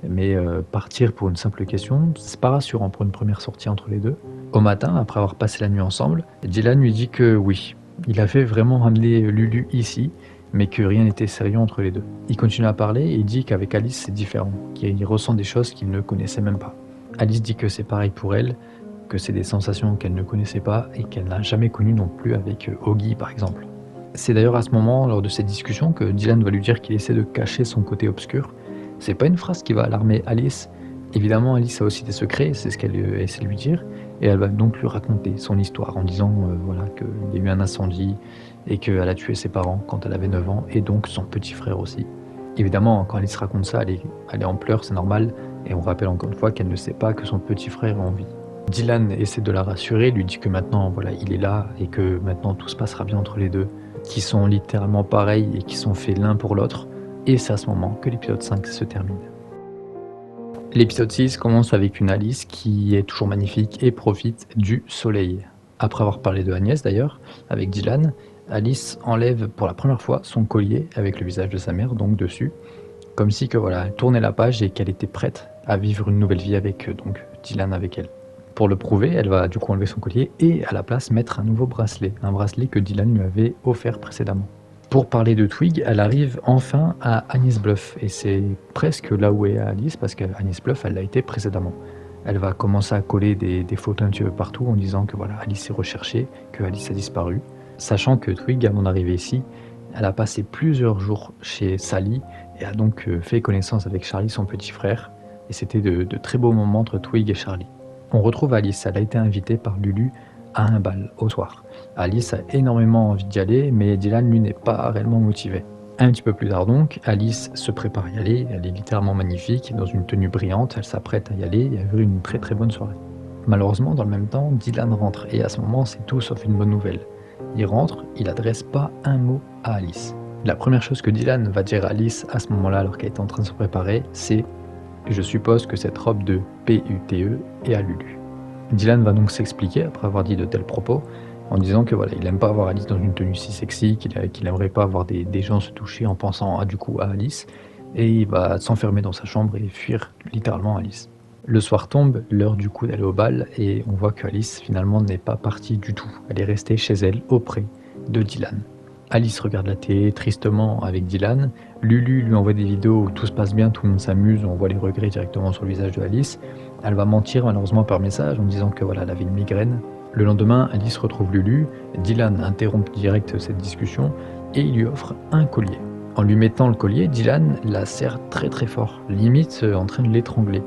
mais partir pour une simple question, c'est pas rassurant pour une première sortie entre les deux. Au matin, après avoir passé la nuit ensemble, Dylan lui dit que oui, il a fait vraiment ramener Lulu ici, mais que rien n'était sérieux entre les deux. Il continue à parler et il dit qu'avec Alice c'est différent, qu'il ressent des choses qu'il ne connaissait même pas. Alice dit que c'est pareil pour elle, que c'est des sensations qu'elle ne connaissait pas et qu'elle n'a jamais connues non plus avec Augie par exemple. C'est d'ailleurs à ce moment, lors de cette discussion, que Dylan va lui dire qu'il essaie de cacher son côté obscur. C'est pas une phrase qui va alarmer Alice. Évidemment, Alice a aussi des secrets, c'est ce qu'elle essaie de lui dire, et elle va donc lui raconter son histoire en disant qu'il y a eu un incendie et qu'elle a tué ses parents quand elle avait 9 ans, et donc son petit frère aussi. Évidemment, quand Alice raconte ça, elle est en pleurs, c'est normal, et on rappelle encore une fois qu'elle ne sait pas que son petit frère est en vie. Dylan essaie de la rassurer, lui dit que maintenant il est là et que maintenant tout se passera bien entre les deux, qui sont littéralement pareils et qui sont faits l'un pour l'autre. Et c'est à ce moment que l'épisode 5 se termine. L'épisode 6 commence avec une Alice qui est toujours magnifique et profite du soleil. Après avoir parlé de Agnès d'ailleurs, avec Dylan, Alice enlève pour la première fois son collier avec le visage de sa mère donc dessus, comme si elle tournait la page et qu'elle était prête à vivre une nouvelle vie avec donc Dylan avec elle. Pour le prouver, elle va du coup enlever son collier et à la place mettre un nouveau bracelet, un bracelet que Dylan lui avait offert précédemment. Pour parler de Twig, elle arrive enfin à Anis Bluff et c'est presque là où est Alice parce qu'à Anis Bluff, elle l'a été précédemment. Elle va commencer à coller des photos un petit peu partout en disant que voilà, Alice est recherchée, que Alice a disparu. Sachant que Twig, à mon arrivée ici, elle a passé plusieurs jours chez Sally et a donc fait connaissance avec Charlie, son petit frère. Et c'était de très beaux moments entre Twig et Charlie. On retrouve Alice, elle a été invitée par Lulu à un bal au soir. Alice a énormément envie d'y aller, mais Dylan lui n'est pas réellement motivé. Un petit peu plus tard donc, Alice se prépare à y aller, elle est littéralement magnifique, dans une tenue brillante, elle s'apprête à y aller et a eu une très très bonne soirée. Malheureusement, dans le même temps, Dylan rentre et à ce moment, c'est tout sauf une bonne nouvelle. Il rentre, il adresse pas un mot à Alice. La première chose que Dylan va dire à Alice à ce moment-là, alors qu'elle est en train de se préparer, c'est « Je suppose que cette robe de PUTE est à Lulu ». Dylan va donc s'expliquer après avoir dit de tels propos, en disant que voilà, il n'aime pas avoir Alice dans une tenue si sexy, qu'il n'aimerait pas voir des gens se toucher en pensant du coup à Alice, et il va s'enfermer dans sa chambre et fuir littéralement Alice. Le soir tombe, l'heure du coup d'aller au bal, et on voit que Alice finalement n'est pas partie du tout. Elle est restée chez elle, auprès de Dylan. Alice regarde la télé tristement avec Dylan, Lulu lui envoie des vidéos où tout se passe bien, tout le monde s'amuse, on voit les regrets directement sur le visage de Alice. Elle va mentir malheureusement par message en disant que voilà, elle avait une migraine. Le lendemain, Alice retrouve Lulu, Dylan interrompt direct cette discussion et il lui offre un collier. En lui mettant le collier, Dylan la serre très très fort, limite en train de l'étrangler.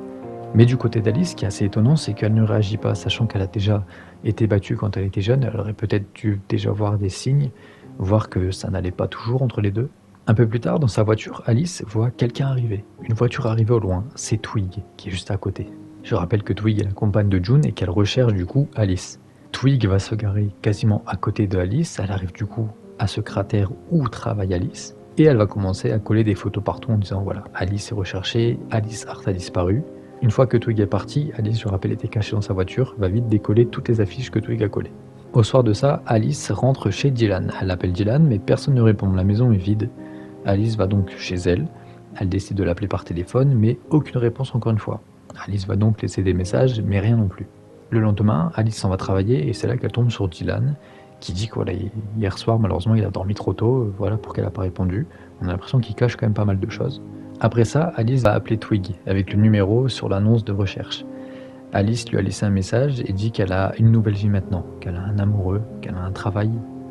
Mais du côté d'Alice, ce qui est assez étonnant, c'est qu'elle ne réagit pas, sachant qu'elle a déjà été battue quand elle était jeune, elle aurait peut-être dû déjà voir des signes, voir que ça n'allait pas toujours entre les deux. Un peu plus tard, dans sa voiture, Alice voit quelqu'un arriver. Une voiture arriver au loin, c'est Twig, qui est juste à côté. Je rappelle que Twig est la compagne de June et qu'elle recherche du coup Alice. Twig va se garer quasiment à côté de Alice, elle arrive du coup à ce cratère où travaille Alice, et elle va commencer à coller des photos partout en disant voilà, Alice est recherchée, Alice Hart a disparu. Une fois que Twig est parti, Alice, je rappelle, était cachée dans sa voiture, va vite décoller toutes les affiches que Twig a collées. Au soir de ça, Alice rentre chez Dylan. Elle appelle Dylan, mais personne ne répond, la maison est vide. Alice va donc chez elle, elle décide de l'appeler par téléphone, mais aucune réponse encore une fois. Alice va donc laisser des messages, mais rien non plus. Le lendemain, Alice s'en va travailler et c'est là qu'elle tombe sur Dylan, qui dit que voilà, hier soir, malheureusement, il a dormi trop tôt, voilà pour qu'elle n'a pas répondu. On a l'impression qu'il cache quand même pas mal de choses. Après ça, Alice va appeler Twig avec le numéro sur l'annonce de recherche. Alice lui a laissé un message et dit qu'elle a une nouvelle vie maintenant, qu'elle a un amoureux, qu'elle a un travail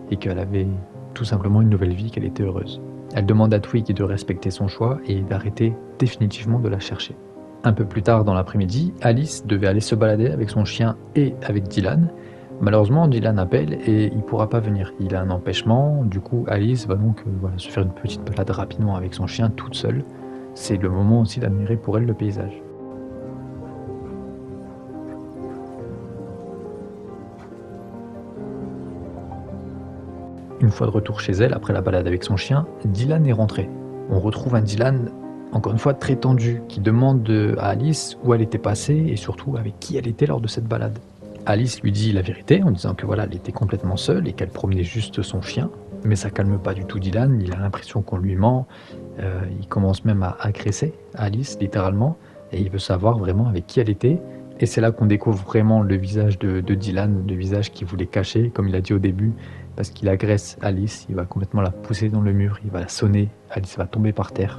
et qu'elle avait tout simplement une nouvelle vie, qu'elle était heureuse. Elle demande à Twig de respecter son choix et d'arrêter définitivement de la chercher. Un peu plus tard dans l'après-midi, Alice devait aller se balader avec son chien et avec Dylan. Malheureusement, Dylan appelle et il ne pourra pas venir. Il a un empêchement, du coup Alice va donc se faire une petite balade rapidement avec son chien toute seule. C'est le moment aussi d'admirer pour elle le paysage. Une fois de retour chez elle, après la balade avec son chien, Dylan est rentré. On retrouve un Dylan, encore une fois très tendu, qui demande à Alice où elle était passée et surtout avec qui elle était lors de cette balade. Alice lui dit la vérité en disant que voilà, elle était complètement seule et qu'elle promenait juste son chien. Mais ça calme pas du tout Dylan, il a l'impression qu'on lui ment, il commence même à agresser Alice littéralement et il veut savoir vraiment avec qui elle était. Et c'est là qu'on découvre vraiment le visage de Dylan, le visage qu'il voulait cacher, comme il a dit au début, parce qu'il agresse Alice, il va complètement la pousser dans le mur, il va la sonner, Alice va tomber par terre.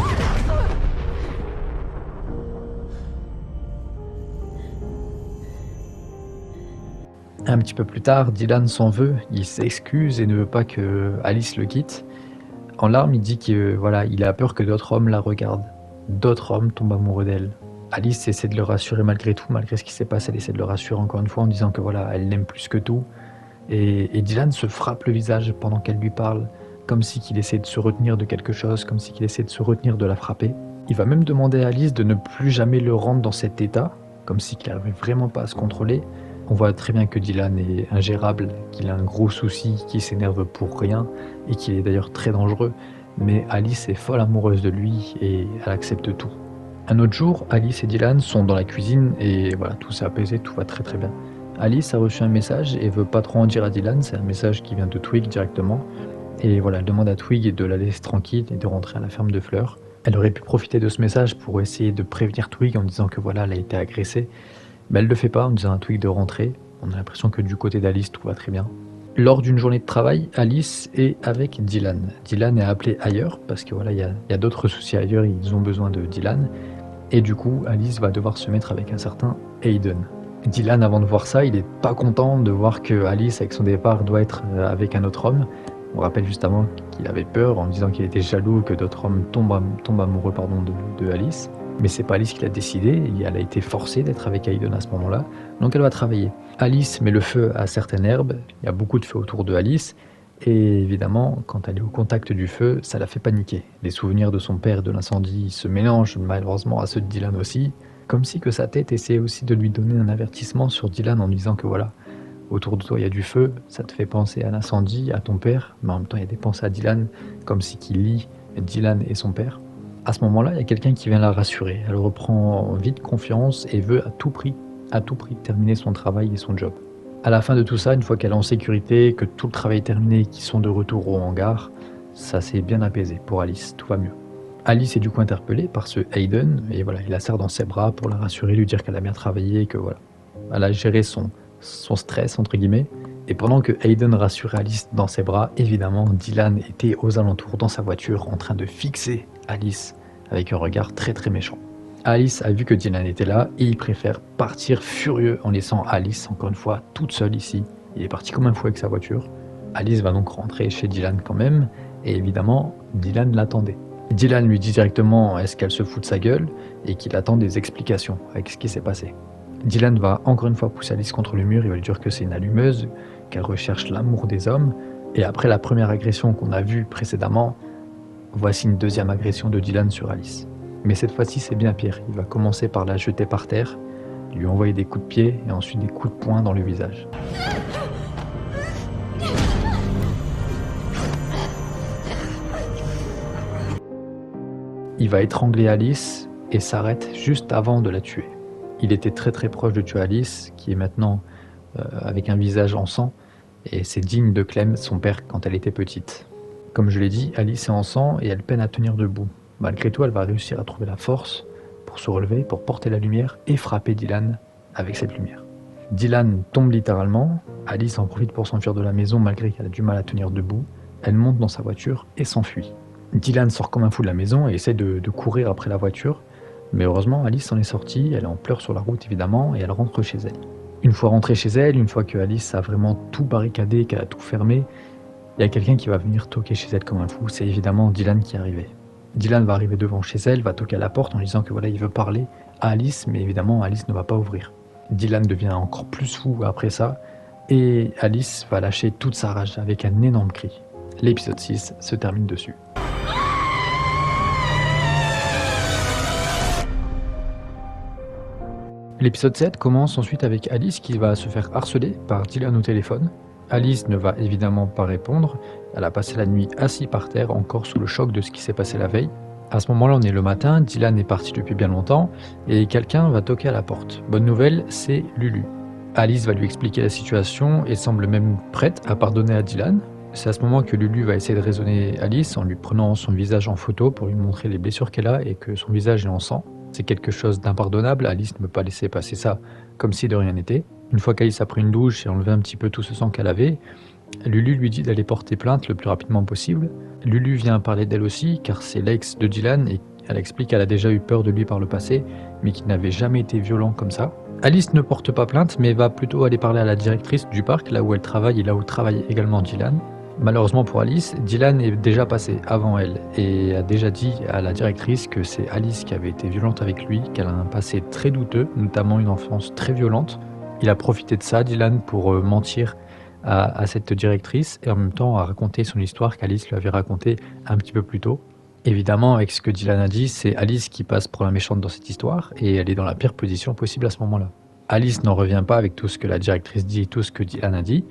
Un petit peu plus tard, Dylan s'en veut, il s'excuse et ne veut pas que Alice le quitte. En larmes, il dit que voilà, il a peur que d'autres hommes la regardent. D'autres hommes tombent amoureux d'elle. Alice essaie de le rassurer malgré tout, malgré ce qui s'est passé, elle essaie de le rassurer encore une fois en disant que voilà, elle l'aime plus que tout. Et Dylan se frappe le visage pendant qu'elle lui parle, comme si qu'il essaie de se retenir de quelque chose, comme si qu'il essaie de se retenir de la frapper. Il va même demander à Alice de ne plus jamais le rendre dans cet état, comme si qu'il n'arrivait vraiment pas à se contrôler. On voit très bien que Dylan est ingérable, qu'il a un gros souci, qu'il s'énerve pour rien, et qu'il est d'ailleurs très dangereux. Mais Alice est folle amoureuse de lui et elle accepte tout. Un autre jour, Alice et Dylan sont dans la cuisine et voilà, tout s'est apaisé, tout va très très bien. Alice a reçu un message et veut pas trop en dire à Dylan, c'est un message qui vient de Twig directement. Et voilà, elle demande à Twig de la laisser tranquille et de rentrer à la ferme de fleurs. Elle aurait pu profiter de ce message pour essayer de prévenir Twig en disant que voilà, elle a été agressée. Mais elle ne le fait pas en disant à Twig de rentrer. On a l'impression que du côté d'Alice, tout va très bien. Lors d'une journée de travail, Alice est avec Dylan. Dylan est appelé ailleurs parce que voilà, il y a d'autres soucis ailleurs, ils ont besoin de Dylan. Et du coup, Alice va devoir se mettre avec un certain Hayden. Dylan, avant de voir ça, il est pas content de voir que Alice, avec son départ, doit être avec un autre homme. On rappelle juste avant qu'il avait peur en disant qu'il était jaloux que d'autres hommes tombent amoureux de Alice. Mais c'est pas Alice qui l'a décidé, elle a été forcée d'être avec Hayden à ce moment-là, donc elle va travailler. Alice met le feu à certaines herbes, il y a beaucoup de feu autour de Alice, et évidemment, quand elle est au contact du feu, ça la fait paniquer. Les souvenirs de son père et de l'incendie se mélangent malheureusement à ceux de Dylan aussi, comme si que sa tête essayait aussi de lui donner un avertissement sur Dylan en disant que voilà, autour de toi il y a du feu, ça te fait penser à l'incendie, à ton père, mais en même temps il y a des pensées à Dylan, comme si qu'il lie Dylan et son père. À ce moment-là, il y a quelqu'un qui vient la rassurer. Elle reprend vite confiance et veut à tout prix terminer son travail et son job. À la fin de tout ça, une fois qu'elle est en sécurité, que tout le travail est terminé et qu'ils sont de retour au hangar, ça s'est bien apaisé pour Alice, tout va mieux. Alice est du coup interpellée par ce Hayden, et voilà, il la serre dans ses bras pour la rassurer, lui dire qu'elle a bien travaillé, que voilà, elle a géré son stress, entre guillemets. Et pendant que Hayden rassurait Alice dans ses bras, évidemment, Dylan était aux alentours dans sa voiture en train de fixer Alice avec un regard très très méchant. Alice a vu que Dylan était là et il préfère partir furieux en laissant Alice encore une fois toute seule ici. Il est parti comme un fou avec sa voiture. Alice va donc rentrer chez Dylan quand même et évidemment Dylan l'attendait. Dylan lui dit directement est-ce qu'elle se fout de sa gueule et qu'il attend des explications avec ce qui s'est passé. Dylan va encore une fois pousser Alice contre le mur, il va lui dire que c'est une allumeuse, qu'elle recherche l'amour des hommes et après la première agression qu'on a vue précédemment, voici une deuxième agression de Dylan sur Alice. Mais cette fois-ci, c'est bien pire. Il va commencer par la jeter par terre, lui envoyer des coups de pied et ensuite des coups de poing dans le visage. Il va étrangler Alice et s'arrête juste avant de la tuer. Il était très très proche de tuer Alice, qui est maintenant avec un visage en sang, et c'est digne de Clem, son père, quand elle était petite. Comme je l'ai dit, Alice est en sang et elle peine à tenir debout. Malgré tout, elle va réussir à trouver la force pour se relever, pour porter la lumière et frapper Dylan avec cette lumière. Dylan tombe littéralement, Alice en profite pour s'enfuir de la maison malgré qu'elle a du mal à tenir debout. Elle monte dans sa voiture et s'enfuit. Dylan sort comme un fou de la maison et essaie de courir après la voiture, mais heureusement Alice s'en est sortie, elle est en pleurs sur la route évidemment et elle rentre chez elle. Une fois rentrée chez elle, une fois que Alice a vraiment tout barricadé, qu'elle a tout fermé, il y a quelqu'un qui va venir toquer chez elle comme un fou, c'est évidemment Dylan qui est arrivé. Dylan va arriver devant chez elle, va toquer à la porte en disant que voilà, il veut parler à Alice, mais évidemment Alice ne va pas ouvrir. Dylan devient encore plus fou après ça, et Alice va lâcher toute sa rage avec un énorme cri. L'épisode 6 se termine dessus. L'épisode 7 commence ensuite avec Alice qui va se faire harceler par Dylan au téléphone. Alice ne va évidemment pas répondre, elle a passé la nuit assise par terre encore sous le choc de ce qui s'est passé la veille. À ce moment-là on est le matin, Dylan est parti depuis bien longtemps et quelqu'un va toquer à la porte. Bonne nouvelle, c'est Lulu. Alice va lui expliquer la situation et semble même prête à pardonner à Dylan. C'est à ce moment que Lulu va essayer de raisonner Alice en lui prenant son visage en photo pour lui montrer les blessures qu'elle a et que son visage est en sang. C'est quelque chose d'impardonnable, Alice ne peut pas laisser passer ça comme si de rien n'était. Une fois qu'Alice a pris une douche et enlevé un petit peu tout ce sang qu'elle avait, Lulu lui dit d'aller porter plainte le plus rapidement possible. Lulu vient parler d'elle aussi car c'est l'ex de Dylan et elle explique qu'elle a déjà eu peur de lui par le passé mais qu'il n'avait jamais été violent comme ça. Alice ne porte pas plainte mais va plutôt aller parler à la directrice du parc là où elle travaille et là où travaille également Dylan. Malheureusement pour Alice, Dylan est déjà passé avant elle et a déjà dit à la directrice que c'est Alice qui avait été violente avec lui, qu'elle a un passé très douteux, notamment une enfance très violente. Il a profité de ça, Dylan, pour mentir à cette directrice et en même temps à raconter son histoire qu'Alice lui avait racontée un petit peu plus tôt. Évidemment, avec ce que Dylan a dit, c'est Alice qui passe pour la méchante dans cette histoire et elle est dans la pire position possible à ce moment-là. Alice n'en revient pas avec tout ce que la directrice dit et tout ce que Dylan a dit.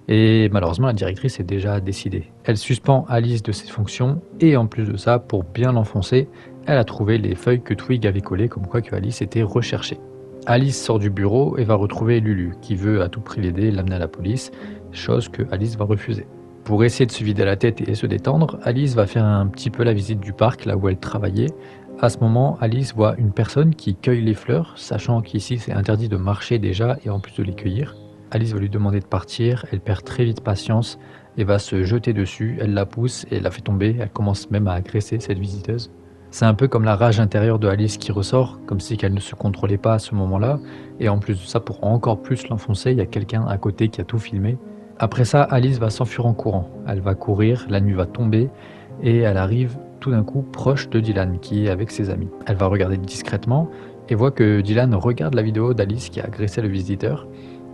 Et malheureusement, la directrice est déjà décidée. Elle suspend Alice de ses fonctions et en plus de ça, pour bien l'enfoncer, elle a trouvé les feuilles que Twig avait collées comme quoi que Alice était recherchée. Alice sort du bureau et va retrouver Lulu qui veut à tout prix l'aider et l'amener à la police, chose que Alice va refuser. Pour essayer de se vider la tête et se détendre, Alice va faire un petit peu la visite du parc, là où elle travaillait. À ce moment, Alice voit une personne qui cueille les fleurs, sachant qu'ici c'est interdit de marcher déjà et en plus de les cueillir. Alice va lui demander de partir, elle perd très vite patience et va se jeter dessus, elle la pousse et la fait tomber, elle commence même à agresser cette visiteuse. C'est un peu comme la rage intérieure de Alice qui ressort, comme si qu'elle ne se contrôlait pas à ce moment-là, et en plus de ça, pour encore plus l'enfoncer, il y a quelqu'un à côté qui a tout filmé. Après ça, Alice va s'enfuir en courant, elle va courir, la nuit va tomber, et elle arrive tout d'un coup proche de Dylan qui est avec ses amis. Elle va regarder discrètement et voit que Dylan regarde la vidéo d'Alice qui a agressé le visiteur.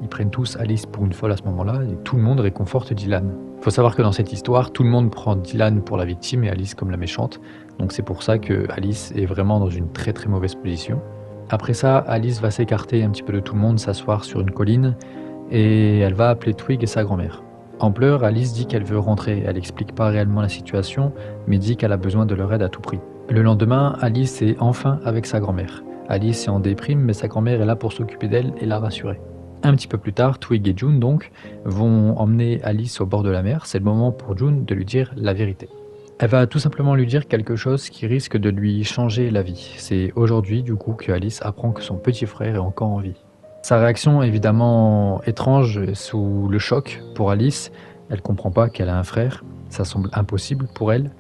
Ils prennent tous Alice pour une folle à ce moment-là et tout le monde réconforte Dylan. Il faut savoir que dans cette histoire, tout le monde prend Dylan pour la victime et Alice comme la méchante. Donc c'est pour ça que Alice est vraiment dans une très très mauvaise position. Après ça, Alice va s'écarter un petit peu de tout le monde, s'asseoir sur une colline et elle va appeler Twig et sa grand-mère. En pleurs, Alice dit qu'elle veut rentrer. Elle explique pas réellement la situation, mais dit qu'elle a besoin de leur aide à tout prix. Le lendemain, Alice est enfin avec sa grand-mère. Alice est en déprime, mais sa grand-mère est là pour s'occuper d'elle et la rassurer. Un petit peu plus tard, Twig et June donc vont emmener Alice au bord de la mer. C'est le moment pour June de lui dire la vérité. Elle va tout simplement lui dire quelque chose qui risque de lui changer la vie. C'est aujourd'hui du coup que Alice apprend que son petit frère est encore en vie. Sa réaction est évidemment étrange sous le choc pour Alice. Elle comprend pas qu'elle a un frère, ça semble impossible pour elle.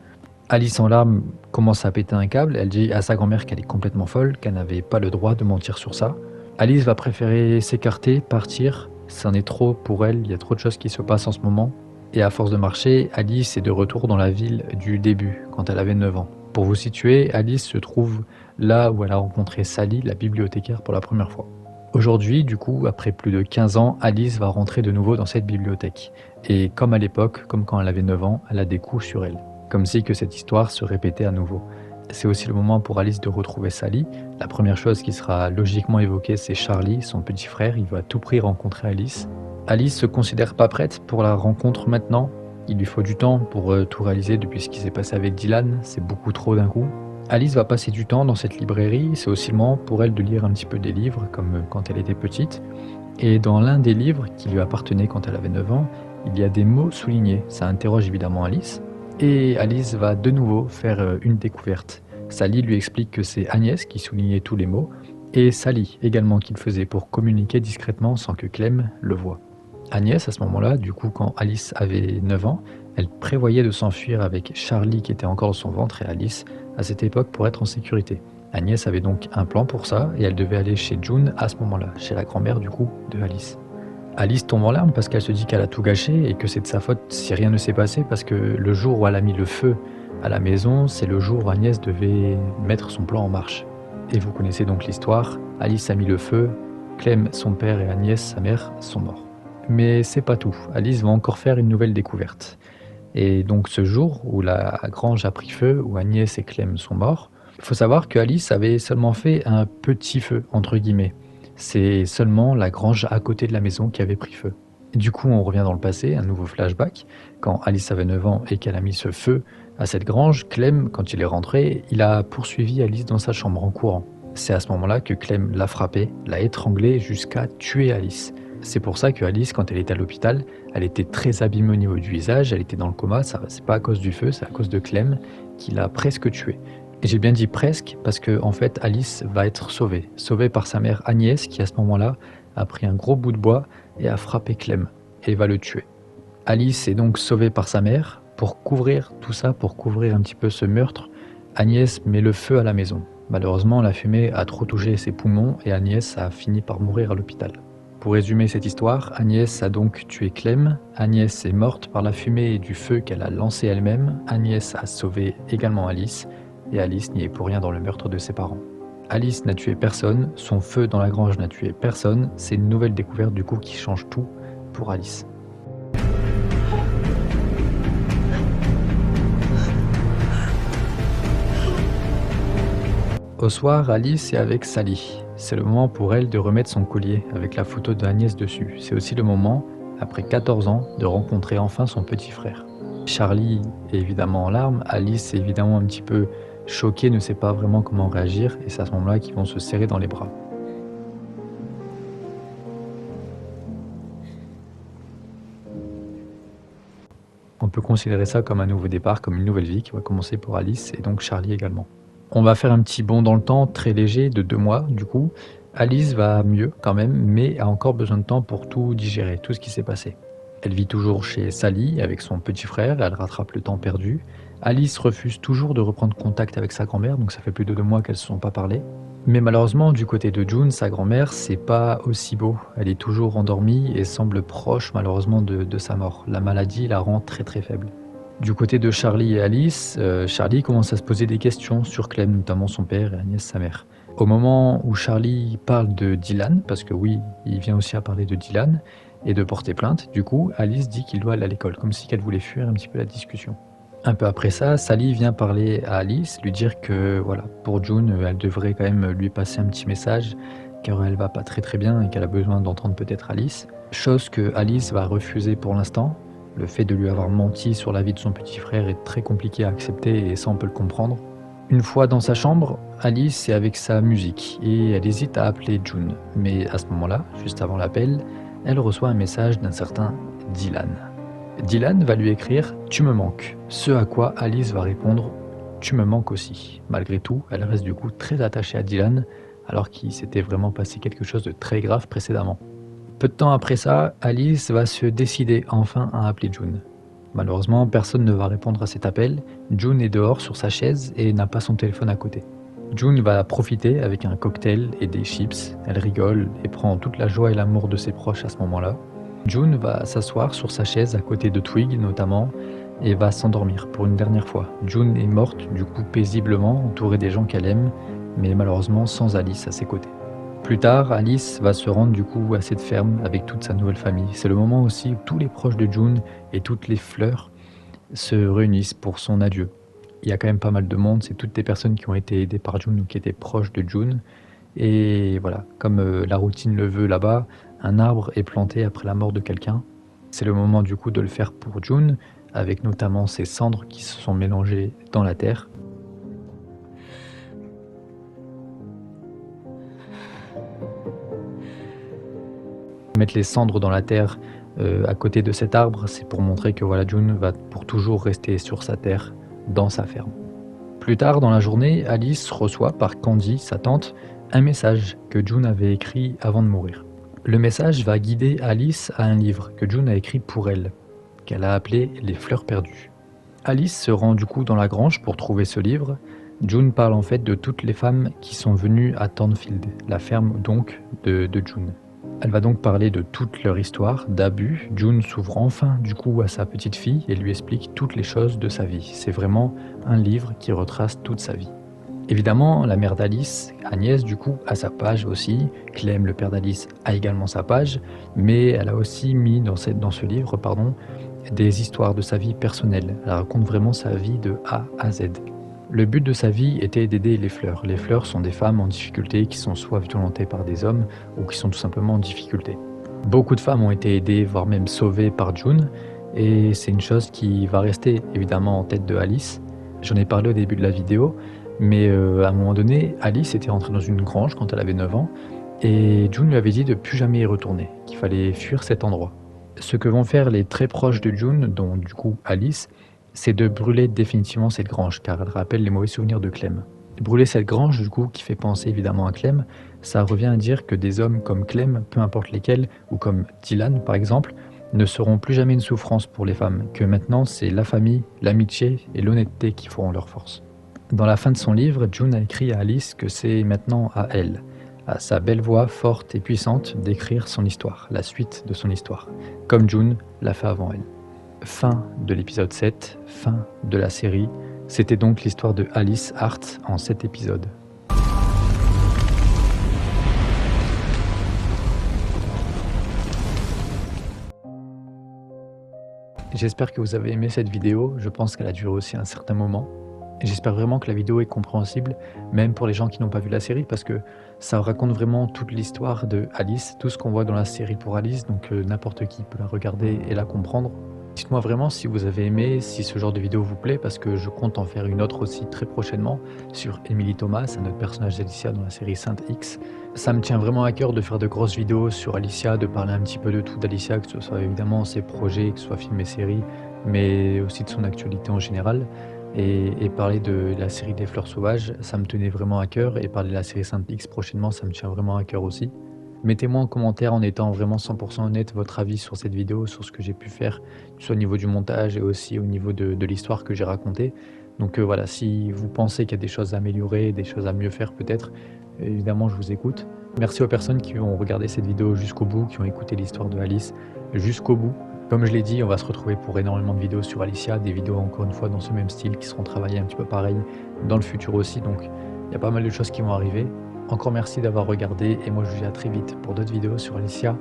Alice en larmes commence à péter un câble, elle dit à sa grand-mère qu'elle est complètement folle, qu'elle n'avait pas le droit de mentir sur ça. Alice va préférer s'écarter, partir, c'en est trop pour elle, il y a trop de choses qui se passent en ce moment. Et à force de marcher, Alice est de retour dans la ville du début, quand elle avait 9 ans. Pour vous situer, Alice se trouve là où elle a rencontré Sally, la bibliothécaire, pour la première fois. Aujourd'hui, du coup, après plus de 15 ans, Alice va rentrer de nouveau dans cette bibliothèque. Et comme à l'époque, comme quand elle avait 9 ans, elle a des coups sur elle. Comme si que cette histoire se répétait à nouveau. C'est aussi le moment pour Alice de retrouver Sally. La première chose qui sera logiquement évoquée, c'est Charlie, son petit frère. Il va à tout prix rencontrer Alice. Alice se considère pas prête pour la rencontre maintenant. Il lui faut du temps pour tout réaliser depuis ce qui s'est passé avec Dylan. C'est beaucoup trop d'un coup. Alice va passer du temps dans cette librairie, c'est aussi le moment pour elle de lire un petit peu des livres, comme quand elle était petite. Et dans l'un des livres qui lui appartenait quand elle avait 9 ans, il y a des mots soulignés. Ça interroge évidemment Alice. Et Alice va de nouveau faire une découverte. Sally lui explique que c'est Agnès qui soulignait tous les mots, et Sally également qui le faisait pour communiquer discrètement sans que Clem le voie. Agnès, à ce moment-là, du coup, quand Alice avait 9 ans, elle prévoyait de s'enfuir avec Charlie qui était encore dans son ventre et Alice à cette époque pour être en sécurité. Agnès avait donc un plan pour ça et elle devait aller chez June à ce moment-là, chez la grand-mère du coup de Alice. Alice tombe en larmes parce qu'elle se dit qu'elle a tout gâché et que c'est de sa faute si rien ne s'est passé parce que le jour où elle a mis le feu à la maison, c'est le jour où Agnès devait mettre son plan en marche. Et vous connaissez donc l'histoire, Alice a mis le feu, Clem, son père et Agnès, sa mère, sont morts. Mais c'est pas tout, Alice va encore faire une nouvelle découverte. Et donc ce jour où la grange a pris feu, où Agnès et Clem sont morts, il faut savoir que Alice avait seulement fait un petit feu, entre guillemets. C'est seulement la grange à côté de la maison qui avait pris feu. Et du coup, on revient dans le passé, un nouveau flashback. Quand Alice avait 9 ans et qu'elle a mis ce feu à cette grange, Clem, quand il est rentré, il a poursuivi Alice dans sa chambre en courant. C'est à ce moment-là que Clem l'a frappé, l'a étranglé jusqu'à tuer Alice. C'est pour ça que Alice, quand elle était à l'hôpital, elle était très abîmée au niveau du visage, elle était dans le coma, c'est pas à cause du feu, c'est à cause de Clem qui l'a presque tuée. Et j'ai bien dit presque parce que en fait Alice va être sauvée par sa mère Agnès qui à ce moment-là a pris un gros bout de bois et a frappé Clem et va le tuer. Alice est donc sauvée par sa mère. Pour couvrir tout ça, pour couvrir un petit peu ce meurtre, Agnès met le feu à la maison. Malheureusement, la fumée a trop touché ses poumons et Agnès a fini par mourir à l'hôpital. Pour résumer cette histoire, Agnès a donc tué Clem, Agnès est morte par la fumée et du feu qu'elle a lancé elle-même, Agnès a sauvé également Alice, et Alice n'y est pour rien dans le meurtre de ses parents. Alice n'a tué personne, son feu dans la grange n'a tué personne, c'est une nouvelle découverte du coup qui change tout pour Alice. Au soir, Alice est avec Sally. C'est le moment pour elle de remettre son collier avec la photo d'Agnès dessus. C'est aussi le moment, après 14 ans, de rencontrer enfin son petit frère. Charlie est évidemment en larmes, Alice est évidemment un petit peu choquée, ne sait pas vraiment comment réagir, et c'est à ce moment-là qu'ils vont se serrer dans les bras. On peut considérer ça comme un nouveau départ, comme une nouvelle vie qui va commencer pour Alice et donc Charlie également. On va faire un petit bond dans le temps très léger de 2 mois du coup. Alice va mieux quand même, mais a encore besoin de temps pour tout digérer, tout ce qui s'est passé. Elle vit toujours chez Sally avec son petit frère, elle rattrape le temps perdu. Alice refuse toujours de reprendre contact avec sa grand-mère, donc ça fait plus de 2 mois qu'elles ne se sont pas parlé. Mais malheureusement, du côté de June, sa grand-mère, c'est pas aussi beau. Elle est toujours endormie et semble proche malheureusement de sa mort. La maladie la rend très très faible. Du côté de Charlie et Alice, Charlie commence à se poser des questions sur Clem, notamment son père et Agnès, sa mère. Au moment où Charlie parle de Dylan, parce que oui, il vient aussi à parler de Dylan, et de porter plainte, du coup, Alice dit qu'il doit aller à l'école, comme si elle voulait fuir un petit peu la discussion. Un peu après ça, Sally vient parler à Alice, lui dire que voilà, pour June, elle devrait quand même lui passer un petit message, car elle va pas très très bien et qu'elle a besoin d'entendre peut-être Alice. Chose que Alice va refuser pour l'instant. Le fait de lui avoir menti sur la vie de son petit frère est très compliqué à accepter et ça on peut le comprendre. Une fois dans sa chambre, Alice est avec sa musique et elle hésite à appeler June. Mais à ce moment-là, juste avant l'appel, elle reçoit un message d'un certain Dylan. Dylan va lui écrire « Tu me manques », ce à quoi Alice va répondre « Tu me manques aussi ». Malgré tout, elle reste du coup très attachée à Dylan, alors qu'il s'était vraiment passé quelque chose de très grave précédemment. Peu de temps après ça, Alice va se décider enfin à appeler June. Malheureusement, personne ne va répondre à cet appel. June est dehors sur sa chaise et n'a pas son téléphone à côté. June va profiter avec un cocktail et des chips. Elle rigole et prend toute la joie et l'amour de ses proches à ce moment-là. June va s'asseoir sur sa chaise à côté de Twig notamment et va s'endormir pour une dernière fois. June est morte du coup paisiblement, entourée des gens qu'elle aime, mais malheureusement sans Alice à ses côtés. Plus tard, Alice va se rendre du coup à cette ferme avec toute sa nouvelle famille. C'est le moment aussi où tous les proches de June et toutes les fleurs se réunissent pour son adieu. Il y a quand même pas mal de monde, c'est toutes les personnes qui ont été aidées par June ou qui étaient proches de June. Et voilà, comme la routine le veut là-bas, un arbre est planté après la mort de quelqu'un. C'est le moment du coup de le faire pour June, avec notamment ses cendres qui se sont mélangées dans la terre. Mettre les cendres dans la terre à côté de cet arbre, c'est pour montrer que voilà, June va pour toujours rester sur sa terre, dans sa ferme. Plus tard dans la journée, Alice reçoit par Candy, sa tante, un message que June avait écrit avant de mourir. Le message va guider Alice à un livre que June a écrit pour elle, qu'elle a appelé « Les fleurs perdues ». Alice se rend du coup dans la grange pour trouver ce livre. June parle en fait de toutes les femmes qui sont venues à Thornfield, la ferme donc de June. Elle va donc parler de toute leur histoire d'abus. June s'ouvre enfin du coup à sa petite fille et lui explique toutes les choses de sa vie. C'est vraiment un livre qui retrace toute sa vie. Évidemment, la mère d'Alice, Agnès du coup, a sa page aussi. Clem, le père d'Alice, a également sa page, mais elle a aussi mis dans ce livre des histoires de sa vie personnelle. Elle raconte vraiment sa vie de A à Z. Le but de sa vie était d'aider les fleurs. Les fleurs sont des femmes en difficulté qui sont soit violentées par des hommes ou qui sont tout simplement en difficulté. Beaucoup de femmes ont été aidées, voire même sauvées par June, et c'est une chose qui va rester évidemment en tête de Alice. J'en ai parlé au début de la vidéo, mais à un moment donné, Alice était rentrée dans une grange quand elle avait 9 ans, et June lui avait dit de plus jamais y retourner, qu'il fallait fuir cet endroit. Ce que vont faire les très proches de June, dont du coup Alice, c'est de brûler définitivement cette grange, car elle rappelle les mauvais souvenirs de Clem. Brûler cette grange, du coup, qui fait penser évidemment à Clem, ça revient à dire que des hommes comme Clem, peu importe lesquels, ou comme Dylan par exemple, ne seront plus jamais une souffrance pour les femmes, que maintenant c'est la famille, l'amitié et l'honnêteté qui feront leur force. Dans la fin de son livre, June a écrit à Alice que c'est maintenant à elle, à sa belle voix forte et puissante, d'écrire son histoire, la suite de son histoire, comme June l'a fait avant elle. Fin de l'épisode 7, fin de la série. C'était donc l'histoire de Alice Hart en 7 épisodes. J'espère que vous avez aimé cette vidéo, je pense qu'elle a duré aussi un certain moment. J'espère vraiment que la vidéo est compréhensible, même pour les gens qui n'ont pas vu la série, parce que ça raconte vraiment toute l'histoire de Alice, tout ce qu'on voit dans la série pour Alice, donc n'importe qui peut la regarder et la comprendre. Dites-moi vraiment si vous avez aimé, si ce genre de vidéo vous plaît, parce que je compte en faire une autre aussi très prochainement sur Emily Thomas, un autre personnage d'Alicia dans la série Sainte X. Ça me tient vraiment à cœur de faire de grosses vidéos sur Alicia, de parler un petit peu de tout d'Alicia, que ce soit évidemment ses projets, que ce soit film et série, mais aussi de son actualité en général. Et parler de la série des Fleurs Sauvages, ça me tenait vraiment à cœur, et parler de la série Saint X prochainement, ça me tient vraiment à cœur aussi. Mettez-moi en commentaire, en étant vraiment 100% honnête, votre avis sur cette vidéo, sur ce que j'ai pu faire, soit au niveau du montage et aussi au niveau de l'histoire que j'ai racontée. Donc voilà, si vous pensez qu'il y a des choses à améliorer, des choses à mieux faire peut-être, évidemment je vous écoute. Merci aux personnes qui ont regardé cette vidéo jusqu'au bout, qui ont écouté l'histoire de Alice jusqu'au bout. Comme je l'ai dit, on va se retrouver pour énormément de vidéos sur Alicia, des vidéos encore une fois dans ce même style qui seront travaillées un petit peu pareil dans le futur aussi, donc il y a pas mal de choses qui vont arriver. Encore merci d'avoir regardé, et moi je vous dis à très vite pour d'autres vidéos sur Alicia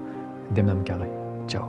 Demnam Carré. Ciao.